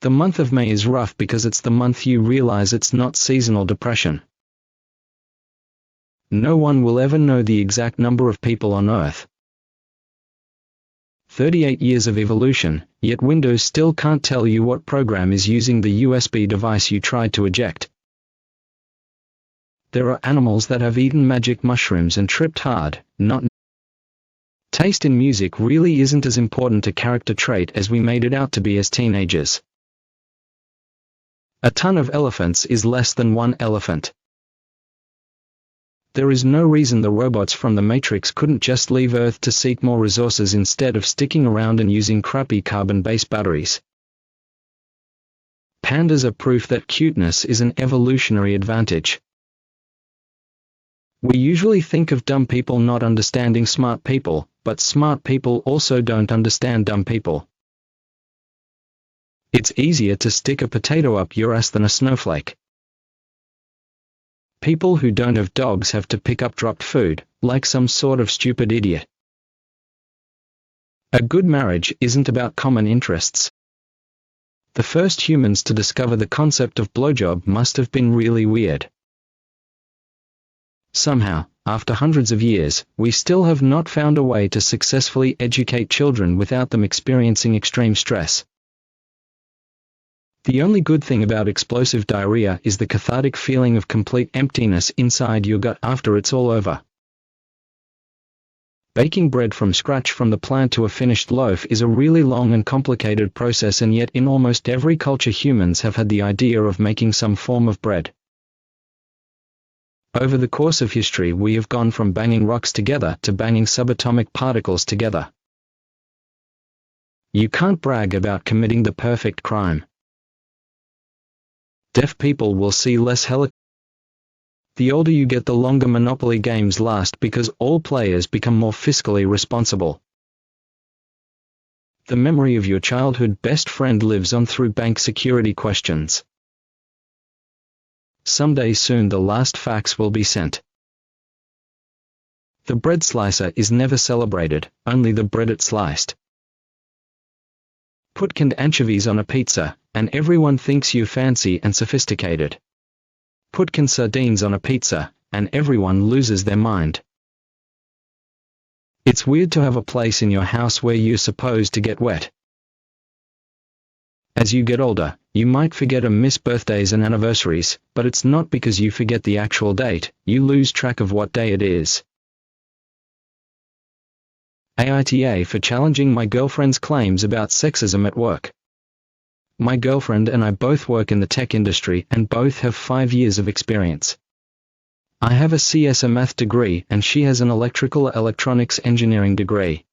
The month of May is rough because it's the month you realize it's not seasonal depression. No one will ever know the exact number of people on Earth. 38 years of evolution, yet Windows still can't tell you what program is using the USB device you tried to eject. There are animals that have eaten magic mushrooms and tripped hard, not. Taste in music really isn't as important a character trait as we made it out to be as teenagers. A ton of elephants is less than one elephant. There is no reason the robots from the Matrix couldn't just leave Earth to seek more resources instead of sticking around and using crappy carbon-based batteries. Pandas are proof that cuteness is an evolutionary advantage. We usually think of dumb people not understanding smart people, but smart people also don't understand dumb people. It's easier to stick a potato up your ass than a snowflake. People who don't have dogs have to pick up dropped food, like some sort of stupid idiot. A good marriage isn't about common interests. The first humans to discover the concept of blowjob must have been really weird. Somehow, after hundreds of years, we still have not found a way to successfully educate children without them experiencing extreme stress. The only good thing about explosive diarrhea is the cathartic feeling of complete emptiness inside your gut after it's all over. Baking bread from scratch from the plant to a finished loaf is a really long and complicated process, and yet in almost every culture humans have had the idea of making some form of bread. Over the course of history we have gone from banging rocks together to banging subatomic particles together. You can't brag about committing the perfect crime. Deaf people will see less helicopters. The older you get, the longer Monopoly games last because all players become more fiscally responsible. The memory of your childhood best friend lives on through bank security questions. Someday soon the last fax will be sent. The bread slicer is never celebrated, only the bread it sliced. Put canned anchovies on a pizza, and everyone thinks you fancy and sophisticated. Put canned sardines on a pizza, and everyone loses their mind. It's weird to have a place in your house where you're supposed to get wet. As you get older, you might forget or miss birthdays and anniversaries, but it's not because you forget the actual date, you lose track of what day it is. AITA for challenging my girlfriend's claims about sexism at work. My girlfriend and I both work in the tech industry and both have 5 years of experience. I have a CS math degree and she has an electrical electronics engineering degree.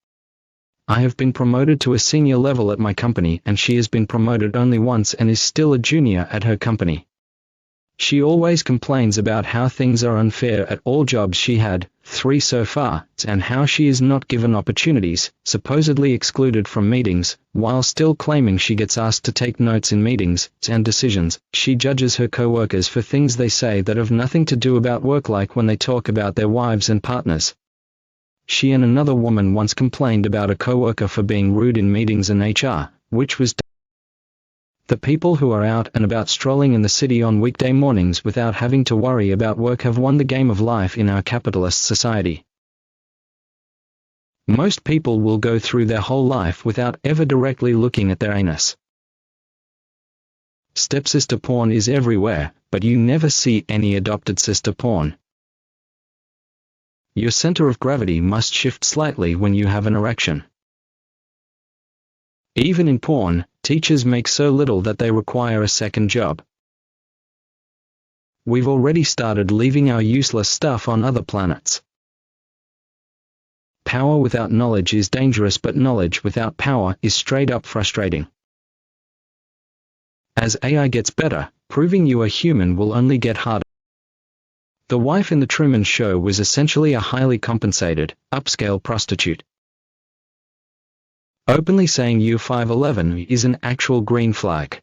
I have been promoted to a senior level at my company and she has been promoted only once and is still a junior at her company. She always complains about how things are unfair at all jobs she had, 3 so far, and how she is not given opportunities, supposedly excluded from meetings, while still claiming she gets asked to take notes in meetings and decisions. She judges her co-workers for things they say that have nothing to do about work, like when they talk about their wives and partners. She and another woman once complained about a co-worker for being rude in meetings and HR, which was the people who are out and about strolling in the city on weekday mornings without having to worry about work have won the game of life in our capitalist society. Most people will go through their whole life without ever directly looking at their anus. Stepsister porn is everywhere, but you never see any adopted sister porn. Your center of gravity must shift slightly when you have an erection. Even in porn, teachers make so little that they require a second job. We've already started leaving our useless stuff on other planets. Power without knowledge is dangerous, but knowledge without power is straight up frustrating. As AI gets better, proving you are human will only get harder. The wife in The Truman Show was essentially a highly compensated, upscale prostitute. Openly saying you're 5'11" is an actual green flag.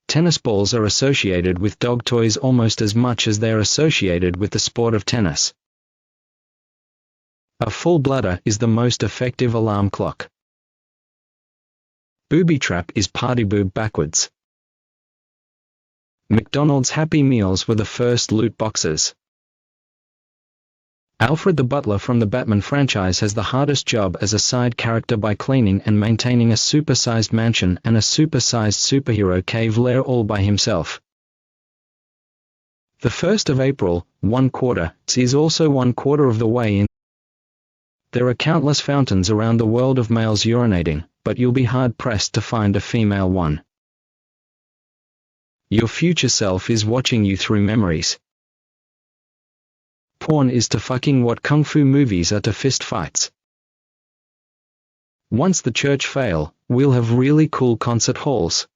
Tennis balls are associated with dog toys almost as much as they are associated with the sport of tennis. A full bladder is the most effective alarm clock. Booby trap is party boob backwards. McDonald's Happy Meals were the first loot boxes. Alfred the Butler from the Batman franchise has the hardest job as a side character by cleaning and maintaining a super-sized mansion and a super-sized superhero cave lair all by himself. The 1st of April, 1/4, is also 1/4 of the way in. There are countless fountains around the world of males urinating, but you'll be hard-pressed to find a female one. Your future self is watching you through memories. Porn is to fucking what kung fu movies are to fist fights. Once the church fail, we'll have really cool concert halls.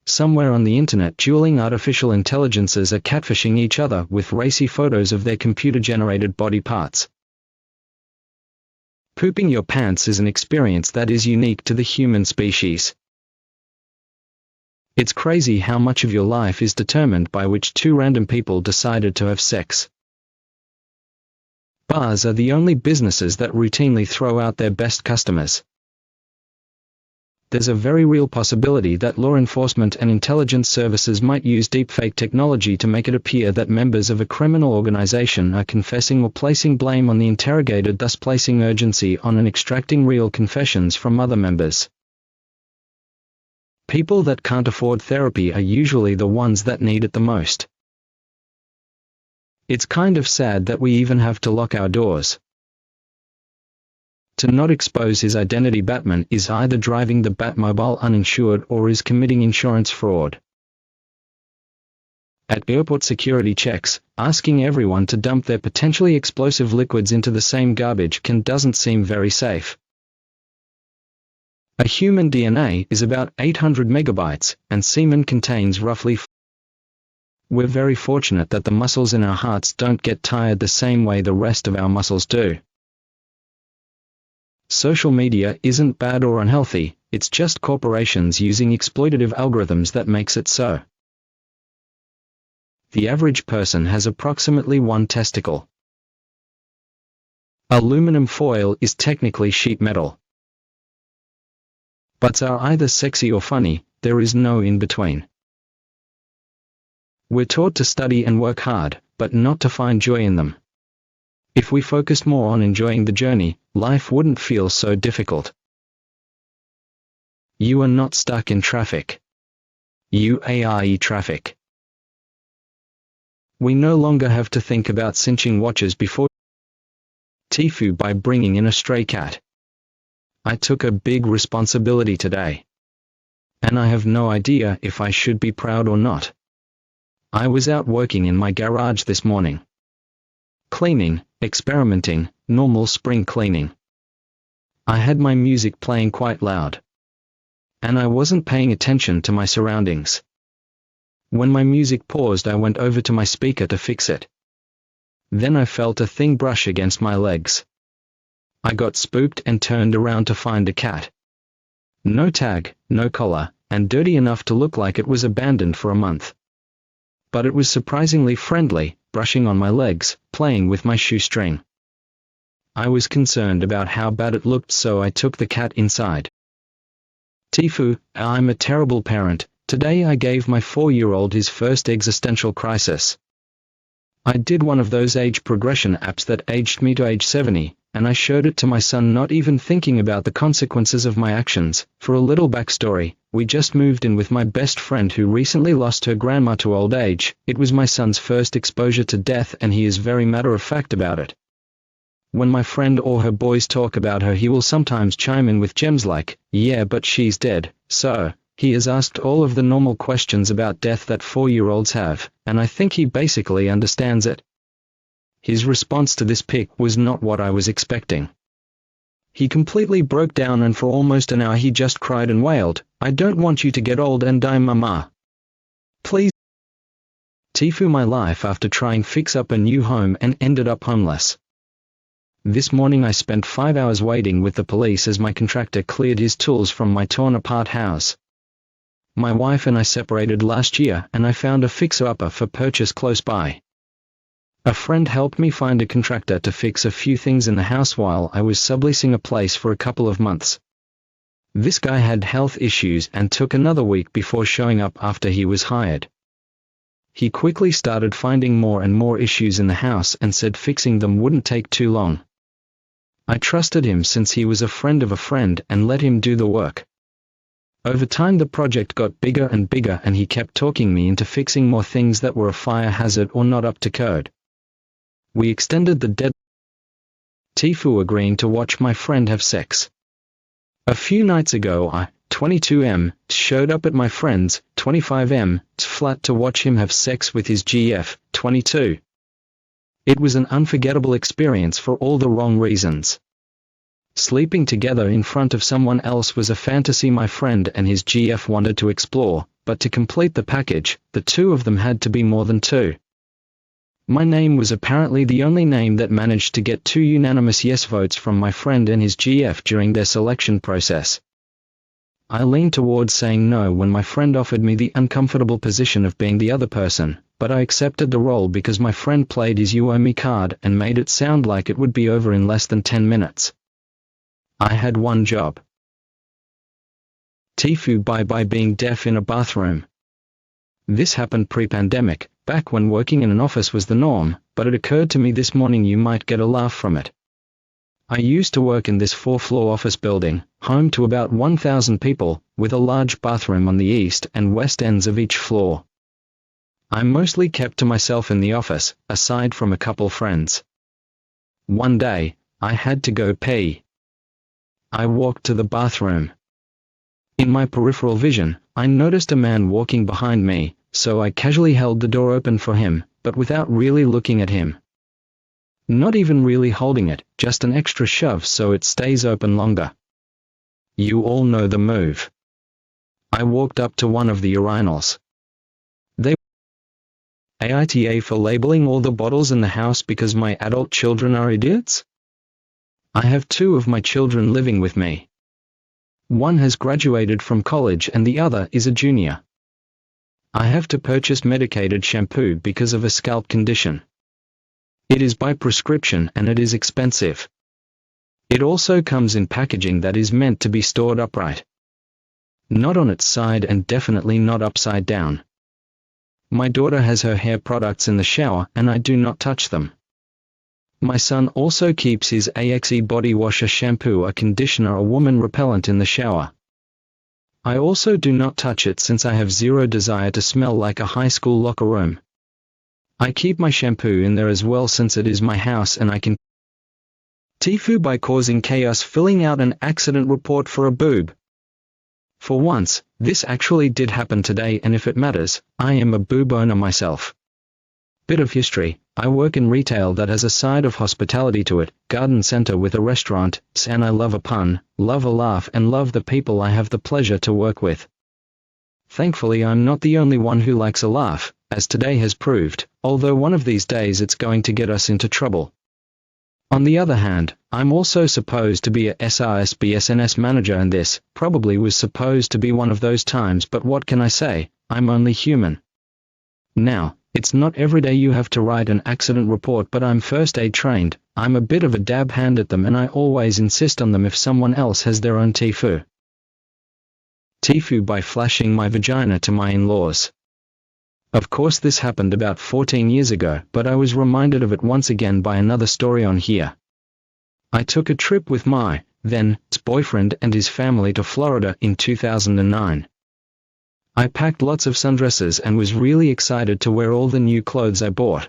Somewhere on the internet, dueling artificial intelligences are catfishing each other with racy photos of their computer-generated body parts. Pooping your pants is an experience that is unique to the human species. It's crazy how much of your life is determined by which two random people decided to have sex. Bars are the only businesses that routinely throw out their best customers. There's a very real possibility that law enforcement and intelligence services might use deepfake technology to make it appear that members of a criminal organization are confessing or placing blame on the interrogated, thus placing urgency on and extracting real confessions from other members. People that can't afford therapy are usually the ones that need it the most. It's kind of sad that we even have to lock our doors. To not expose his identity, Batman is either driving the Batmobile uninsured or is committing insurance fraud. At airport security checks, asking everyone to dump their potentially explosive liquids into the same garbage can doesn't seem very safe. A human DNA is about 800 megabytes, and semen contains roughly. We're very fortunate that the muscles in our hearts don't get tired the same way the rest of our muscles do. Social media isn't bad or unhealthy, it's just corporations using exploitative algorithms that makes it so. The average person has approximately one testicle. Aluminum foil is technically sheet metal. Butts are either sexy or funny, there is no in between. We're taught to study and work hard, but not to find joy in them. If we focused more on enjoying the journey, life wouldn't feel so difficult. You are not stuck in traffic. You are traffic. We no longer have to think about cinching watches before Tfue by bringing in a stray cat. I took a big responsibility today. And I have no idea if I should be proud or not. I was out working in my garage this morning. Cleaning, experimenting, normal spring cleaning. I had my music playing quite loud. And I wasn't paying attention to my surroundings. When my music paused, I went over to my speaker to fix it. Then I felt a thing brush against my legs. I got spooked and turned around to find a cat. No tag, no collar, and dirty enough to look like it was abandoned for a month. But it was surprisingly friendly, brushing on my legs, playing with my shoestring. I was concerned about how bad it looked, so I took the cat inside. Tfue, I'm a terrible parent. Today I gave my 4-year-old his first existential crisis. I did one of those age progression apps that aged me to age 70, and I showed it to my son, not even thinking about the consequences of my actions. For a little backstory, we just moved in with my best friend who recently lost her grandma to old age. It was my son's first exposure to death, and he is very matter-of-fact about it. When my friend or her boys talk about her, he will sometimes chime in with gems like, "Yeah, but she's dead." So, he has asked all of the normal questions about death that 4-year-olds have, and I think he basically understands it. His response to this pic was not what I was expecting. He completely broke down, and for almost an hour he just cried and wailed, "I don't want you to get old and die, mama. Please." Tfue my life after trying fix up a new home and ended up homeless. This morning I spent 5 hours waiting with the police as my contractor cleared his tools from my torn-apart house. My wife and I separated last year, and I found a fixer-upper for purchase close by. A friend helped me find a contractor to fix a few things in the house while I was subleasing a place for a couple of months. This guy had health issues and took another week before showing up after he was hired. He quickly started finding more and more issues in the house and said fixing them wouldn't take too long. I trusted him since he was a friend of a friend and let him do the work. Over time the project got bigger and bigger, and he kept talking me into fixing more things that were a fire hazard or not up to code. We extended the deadline. Tfue agreeing to watch my friend have sex. A few nights ago I 22M, showed up at my friend's, 25M, flat to watch him have sex with his GF, 22. It was an unforgettable experience for all the wrong reasons. Sleeping together in front of someone else was a fantasy my friend and his GF wanted to explore, but to complete the package, the two of them had to be more than two. My name was apparently the only name that managed to get 2 unanimous yes votes from my friend and his GF during their selection process. I leaned towards saying no when my friend offered me the uncomfortable position of being the other person, but I accepted the role because my friend played his "you owe me" card and made it sound like it would be over in less than 10 minutes. I had one job. Tfue by being deaf in a bathroom. This happened pre-pandemic, back when working in an office was the norm, but it occurred to me this morning you might get a laugh from it. I used to work in this 4-floor office building, home to about 1,000 people, with a large bathroom on the east and west ends of each floor. I mostly kept to myself in the office, aside from a couple friends. One day, I had to go pee. I walked to the bathroom. In my peripheral vision, I noticed a man walking behind me, so I casually held the door open for him, but without really looking at him. Not even really holding it, just an extra shove so it stays open longer. You all know the move. I walked up to one of the urinals. They AITA for labeling all the bottles in the house because my adult children are idiots? I have 2 of my children living with me. One has graduated from college and the other is a junior. I have to purchase medicated shampoo because of a scalp condition. It is by prescription and it is expensive. It also comes in packaging that is meant to be stored upright. Not on its side and definitely not upside down. My daughter has her hair products in the shower and I do not touch them. My son also keeps his AXE body wash, a shampoo, a conditioner, a woman repellent in the shower. I also do not touch it since I have zero desire to smell like a high school locker room. I keep my shampoo in there as well since it is my house and I can Tfue by causing chaos filling out an accident report for a boob. For once, this actually did happen today, and if it matters, I am a boob owner myself. Bit of history: I work in retail that has a side of hospitality to it, garden center with a restaurant, and I love a pun, love a laugh and love the people I have the pleasure to work with. Thankfully I'm not the only one who likes a laugh, as today has proved, although one of these days it's going to get us into trouble. On the other hand, I'm also supposed to be a SRS/BSNS manager, and this probably was supposed to be one of those times, but what can I say, I'm only human. Now, it's not every day you have to write an accident report, but I'm first aid trained, I'm a bit of a dab hand at them and I always insist on them if someone else has their own Tfue. Tfue by flashing my vagina to my in-laws. Of course this happened about 14 years ago, but I was reminded of it once again by another story on here. I took a trip with my then-boyfriend and his family to Florida in 2009. I packed lots of sundresses and was really excited to wear all the new clothes I bought.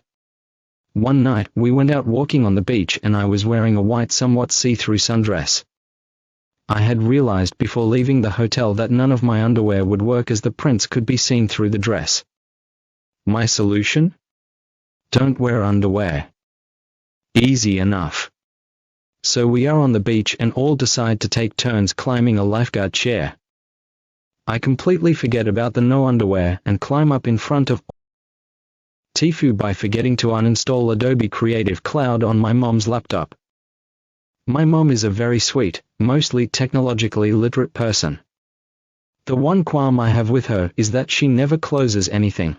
One night we went out walking on the beach and I was wearing a white, somewhat see-through sundress. I had realized before leaving the hotel that none of my underwear would work as the prints could be seen through the dress. My solution? Don't wear underwear. Easy enough. So we are on the beach and all decide to take turns climbing a lifeguard chair. I completely forget about the no underwear and climb up in front of Tfue by forgetting to uninstall Adobe Creative Cloud on my mom's laptop. My mom is a very sweet, mostly technologically literate person. The one qualm I have with her is that she never closes anything.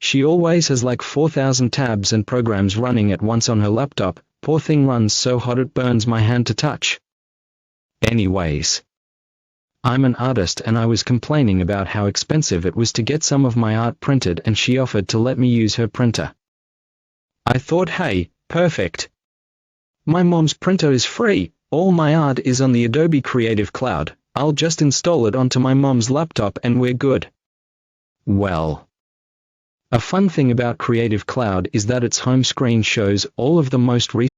She always has like 4,000 tabs and programs running at once on her laptop. Poor thing runs so hot it burns my hand to touch. Anyways, I'm an artist and I was complaining about how expensive it was to get some of my art printed and she offered to let me use her printer. I thought, hey, perfect. My mom's printer is free, all my art is on the Adobe Creative Cloud, I'll just install it onto my mom's laptop and we're good. Well, a fun thing about Creative Cloud is that its home screen shows all of the most recent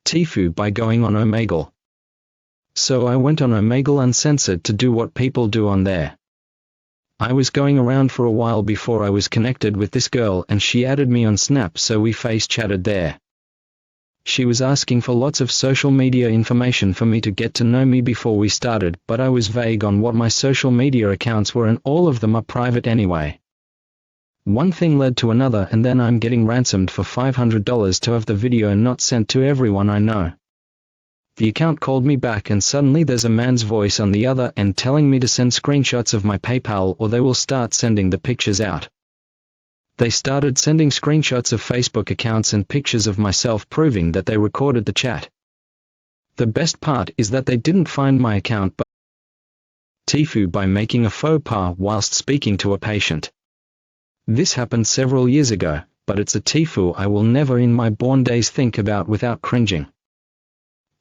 Tfue by going on Omegle. so I went on Omegle Uncensored to do what people do on there. I was going around for a while before I was connected with this girl, and she added me on Snap, so we face chatted there. She was asking for lots of social media information for me to get to know me before we started, but I was vague on what my social media accounts were, and all of them are private anyway. One thing led to another, and then I'm getting ransomed for $500 to have the video not sent to everyone I know. The account called me back, and suddenly there's a man's voice on the other end telling me to send screenshots of my PayPal or they will start sending the pictures out. They started sending screenshots of Facebook accounts and pictures of myself proving that they recorded the chat. The best part is that they didn't find my account but Tfue by making a faux pas whilst speaking to a patient. This happened several years ago, but it's a Tfue I will never in my born days think about without cringing.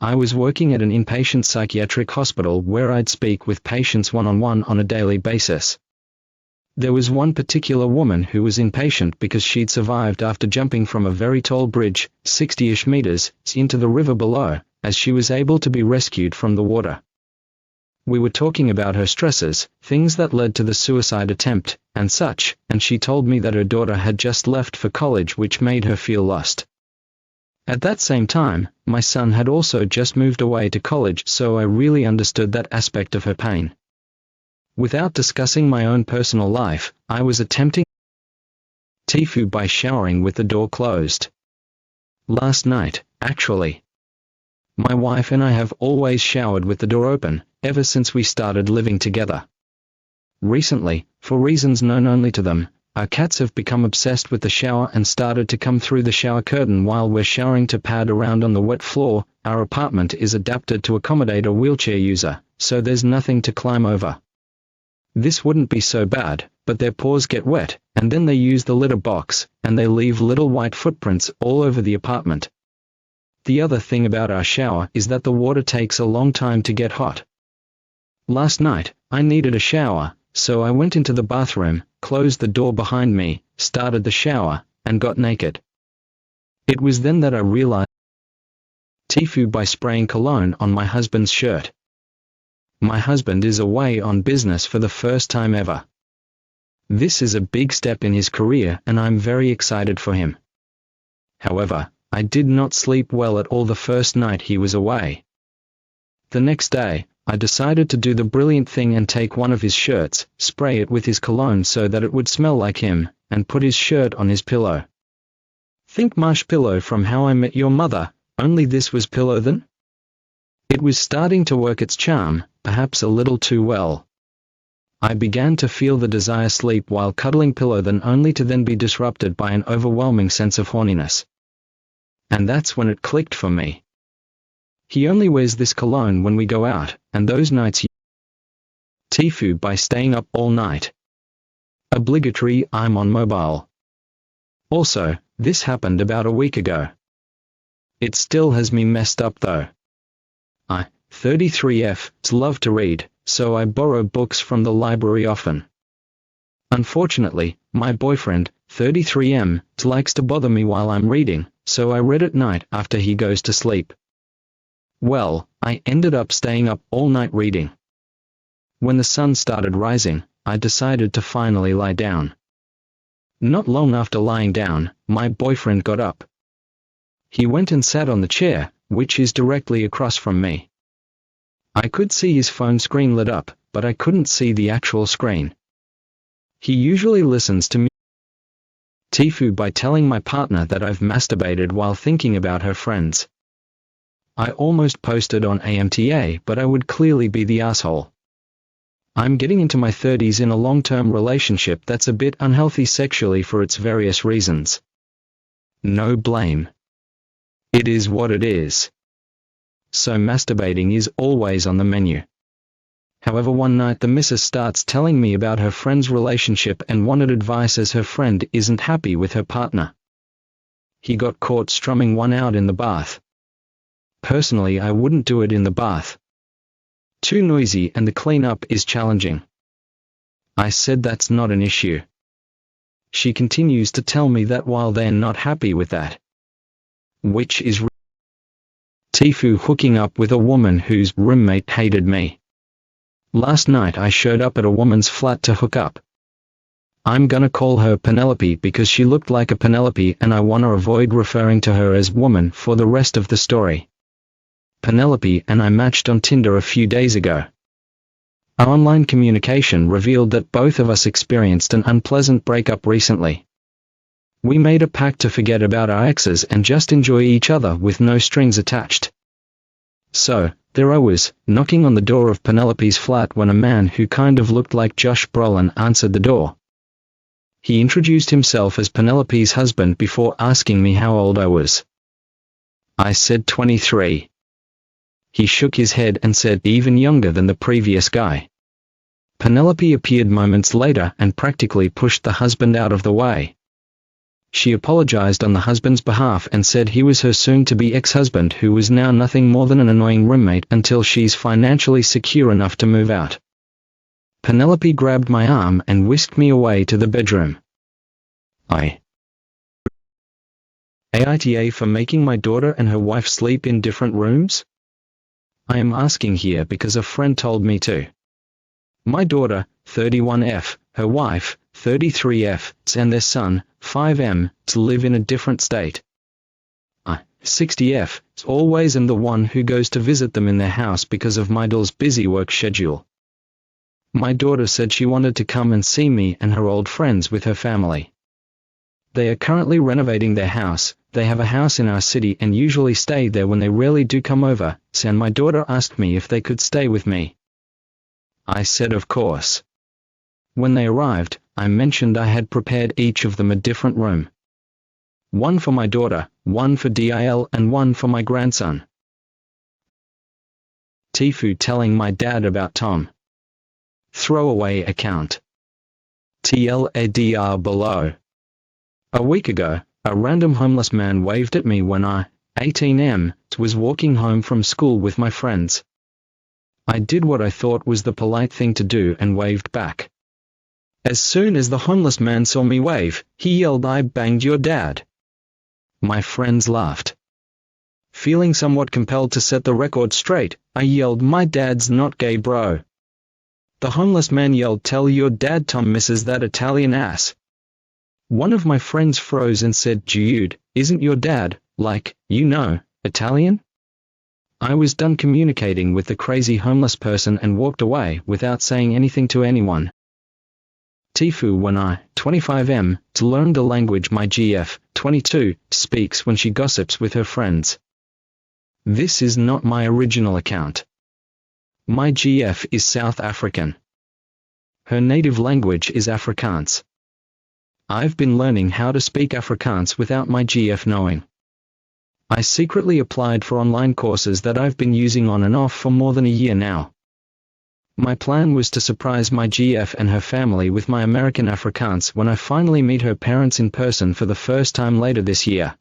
I was working at an inpatient psychiatric hospital where I'd speak with patients one-on-one on a daily basis. There was one particular woman who was inpatient because she'd survived after jumping from a very tall bridge, 60-ish meters, into the river below, as she was able to be rescued from the water. We were talking about her stresses, things that led to the suicide attempt, and such, and she told me that her daughter had just left for college, which made her feel lost. At that same time, my son had also just moved away to college, so I really understood that aspect of her pain. Without discussing my own personal life, I was attempting Tfue by showering with the door closed. Last night, actually. My wife and I have always showered with the door open, ever since we started living together. Recently, for reasons known only to them, our cats have become obsessed with the shower and started to come through the shower curtain while we're showering to pad around on the wet floor. Our apartment is adapted to accommodate a wheelchair user, so there's nothing to climb over. This wouldn't be so bad, but their paws get wet, and then they use the litter box, and they leave little white footprints all over the apartment. The other thing about our shower is that the water takes a long time to get hot. Last night, I needed a shower, so I went into the bathroom, closed the door behind me, started the shower, and got naked. It was then that I realized Tfue by spraying cologne on my husband's shirt. My husband is away on business for the first time ever. This is a big step in his career and I'm very excited for him. However, I did not sleep well at all the first night he was away. The next day, I decided to do the brilliant thing and take one of his shirts, spray it with his cologne so that it would smell like him, and put his shirt on his pillow. Think Marshpillow from How I Met Your Mother, only this was pillow then? It was starting to work its charm, perhaps a little too well. I began to feel the desire sleep while cuddling pillow then only to then be disrupted by an overwhelming sense of horniness. And that's when it clicked for me. He only wears this cologne when we go out, and those nights he Tfue by staying up all night. Obligatory, I'm on mobile. Also, this happened about a week ago. It still has me messed up though. I, 33F, love to read, so I borrow books from the library often. Unfortunately, my boyfriend, 33M, likes to bother me while I'm reading, so I read at night after he goes to sleep. Well, I ended up staying up all night reading. When the sun started rising, I decided to finally lie down. Not long after lying down, my boyfriend got up. He went and sat on the chair, which is directly across from me. I could see his phone screen lit up, but I couldn't see the actual screen. He usually listens to me Tfue by telling my partner that I've masturbated while thinking about her friends. I almost posted on AMTA, but I would clearly be the asshole. I'm getting into my 30s in a long-term relationship that's a bit unhealthy sexually for its various reasons. No blame. It is what it is. So masturbating is always on the menu. However, one night the missus starts telling me about her friend's relationship and wanted advice as her friend isn't happy with her partner. He got caught strumming one out in the bath. Personally, I wouldn't do it in the bath. Too noisy and the cleanup is challenging. I said that's not an issue. She continues to tell me that while they're not happy with that, which is Tfue hooking up with a woman whose roommate hated me. Last night I showed up at a woman's flat to hook up. I'm gonna call her Penelope because she looked like a Penelope and I wanna avoid referring to her as woman for the rest of the story. Penelope and I matched on Tinder a few days ago. Our online communication revealed that both of us experienced an unpleasant breakup recently. We made a pact to forget about our exes and just enjoy each other with no strings attached. So, there I was, knocking on the door of Penelope's flat when a man who kind of looked like Josh Brolin answered the door. He introduced himself as Penelope's husband before asking me how old I was. I said 23. He shook his head and said even younger than the previous guy. Penelope appeared moments later and practically pushed the husband out of the way. She apologized on the husband's behalf and said he was her soon-to-be ex-husband who was now nothing more than an annoying roommate until she's financially secure enough to move out. Penelope grabbed my arm and whisked me away to the bedroom. AITA for making my daughter and her wife sleep in different rooms? I am asking here because a friend told me to. My daughter, 31F, her wife, 33F, and their son, 5M, live in a different state. I, 60F, always am the one who goes to visit them in their house because of my daughter's busy work schedule. My daughter said she wanted to come and see me and her old friends with her family. They are currently renovating their house. They have a house in our city and usually stay there when they rarely do come over, and my daughter asked me if they could stay with me. I said of course. When they arrived, I mentioned I had prepared each of them a different room. One for my daughter, one for DIL and one for my grandson. Tfue telling my dad about Tom. Throwaway account. TLADR below. A week ago, a random homeless man waved at me when I, 18M, was walking home from school with my friends. I did what I thought was the polite thing to do and waved back. As soon as the homeless man saw me wave, he yelled, "I banged your dad." My friends laughed. Feeling somewhat compelled to set the record straight, I yelled, "My dad's not gay, bro." The homeless man yelled, "Tell your dad Tom misses that Italian ass." One of my friends froze and said, "Jude, isn't your dad, like, Italian?" I was done communicating with the crazy homeless person and walked away without saying anything to anyone. Tfue when I, 25M, learned a language my GF, 22, speaks when she gossips with her friends. This is not my original account. My GF is South African. Her native language is Afrikaans. I've been learning how to speak Afrikaans without my GF knowing. I secretly applied for online courses that I've been using on and off for more than a year now. My plan was to surprise my GF and her family with my American Afrikaans when I finally meet her parents in person for the first time later this year.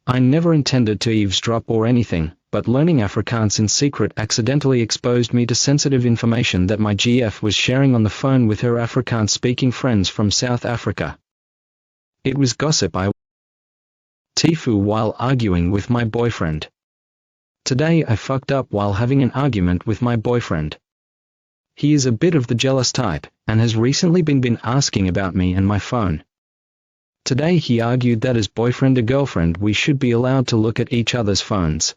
I never intended to eavesdrop or anything, but learning Afrikaans in secret accidentally exposed me to sensitive information that my GF was sharing on the phone with her Afrikaans-speaking friends from South Africa. It was gossip I Tfue while arguing with my boyfriend. Today I fucked up while having an argument with my boyfriend. He is a bit of the jealous type, and has recently been asking about me and my phone. Today he argued that as boyfriend or girlfriend we should be allowed to look at each other's phones.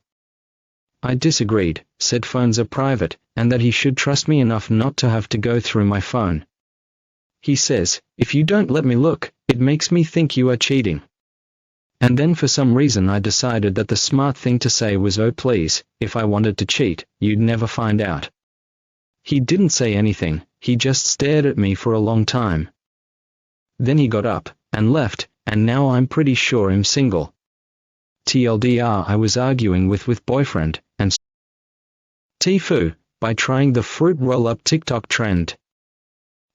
I disagreed, said phones are private, and that he should trust me enough not to have to go through my phone. He says, "If you don't let me look, it makes me think you are cheating." And then for some reason I decided that the smart thing to say was, "Oh please, if I wanted to cheat, you'd never find out." He didn't say anything, he just stared at me for a long time. Then he got up, and left, and now I'm pretty sure I'm single. TLDR I was arguing with boyfriend, and Tfue, by trying the fruit roll-up TikTok trend.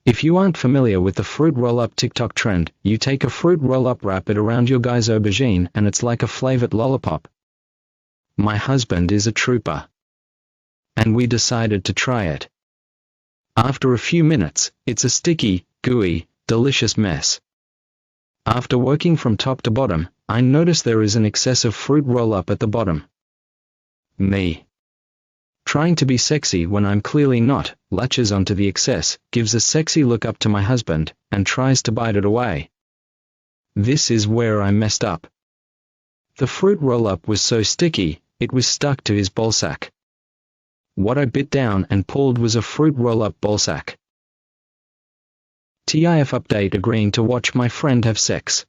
If you aren't familiar with the fruit roll-up TikTok trend, you take a fruit roll-up, wrap it around your guy's aubergine, and it's like a flavored lollipop. My husband is a trooper. And we decided to try it. After a few minutes, it's a sticky, gooey, delicious mess. After working from top to bottom, I notice there is an excess of fruit roll-up at the bottom. Me. Trying to be sexy when I'm clearly not, latches onto the excess, gives a sexy look up to my husband, and tries to bite it away. This is where I messed up. The fruit roll-up was so sticky, it was stuck to his ballsack. What I bit down and pulled was a fruit roll-up ballsack. TIF update: agreeing to watch my friend have sex.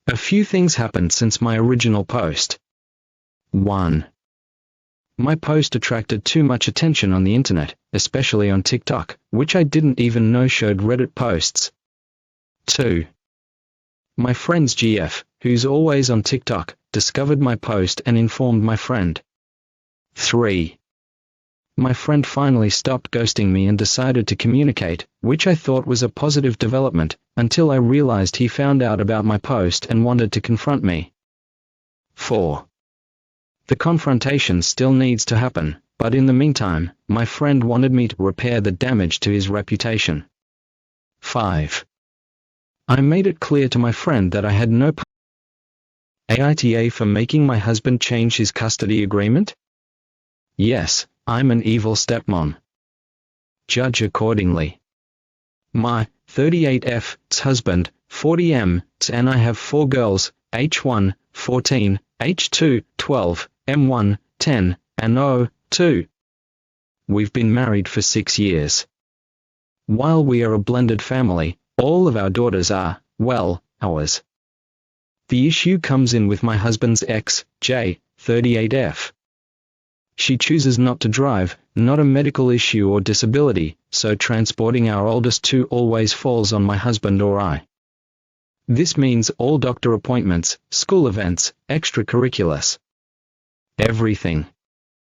A few things happened since my original post. 1. My post attracted too much attention on the internet, especially on TikTok, which I didn't even know showed Reddit posts. 2. My friend's GF, who's always on TikTok, discovered my post and informed my friend. 3. My friend finally stopped ghosting me and decided to communicate, which I thought was a positive development, until I realized he found out about my post and wanted to confront me. 4. The confrontation still needs to happen, but in the meantime, my friend wanted me to repair the damage to his reputation. 5. I made it clear to my friend that I had no AITA for making my husband change his custody agreement. Yes, I'm an evil stepmom. Judge accordingly. My 38F's husband, 40M, and I have 4 girls, H1, 14, H2, 12, M1, 10, and O2. We've been married for 6 years. While we are a blended family, all of our daughters are, well, ours. The issue comes in with my husband's ex, J, 38F. She chooses not to drive, not a medical issue or disability, so transporting our oldest 2 always falls on my husband or I. This means all doctor appointments, school events, extracurriculars. Everything.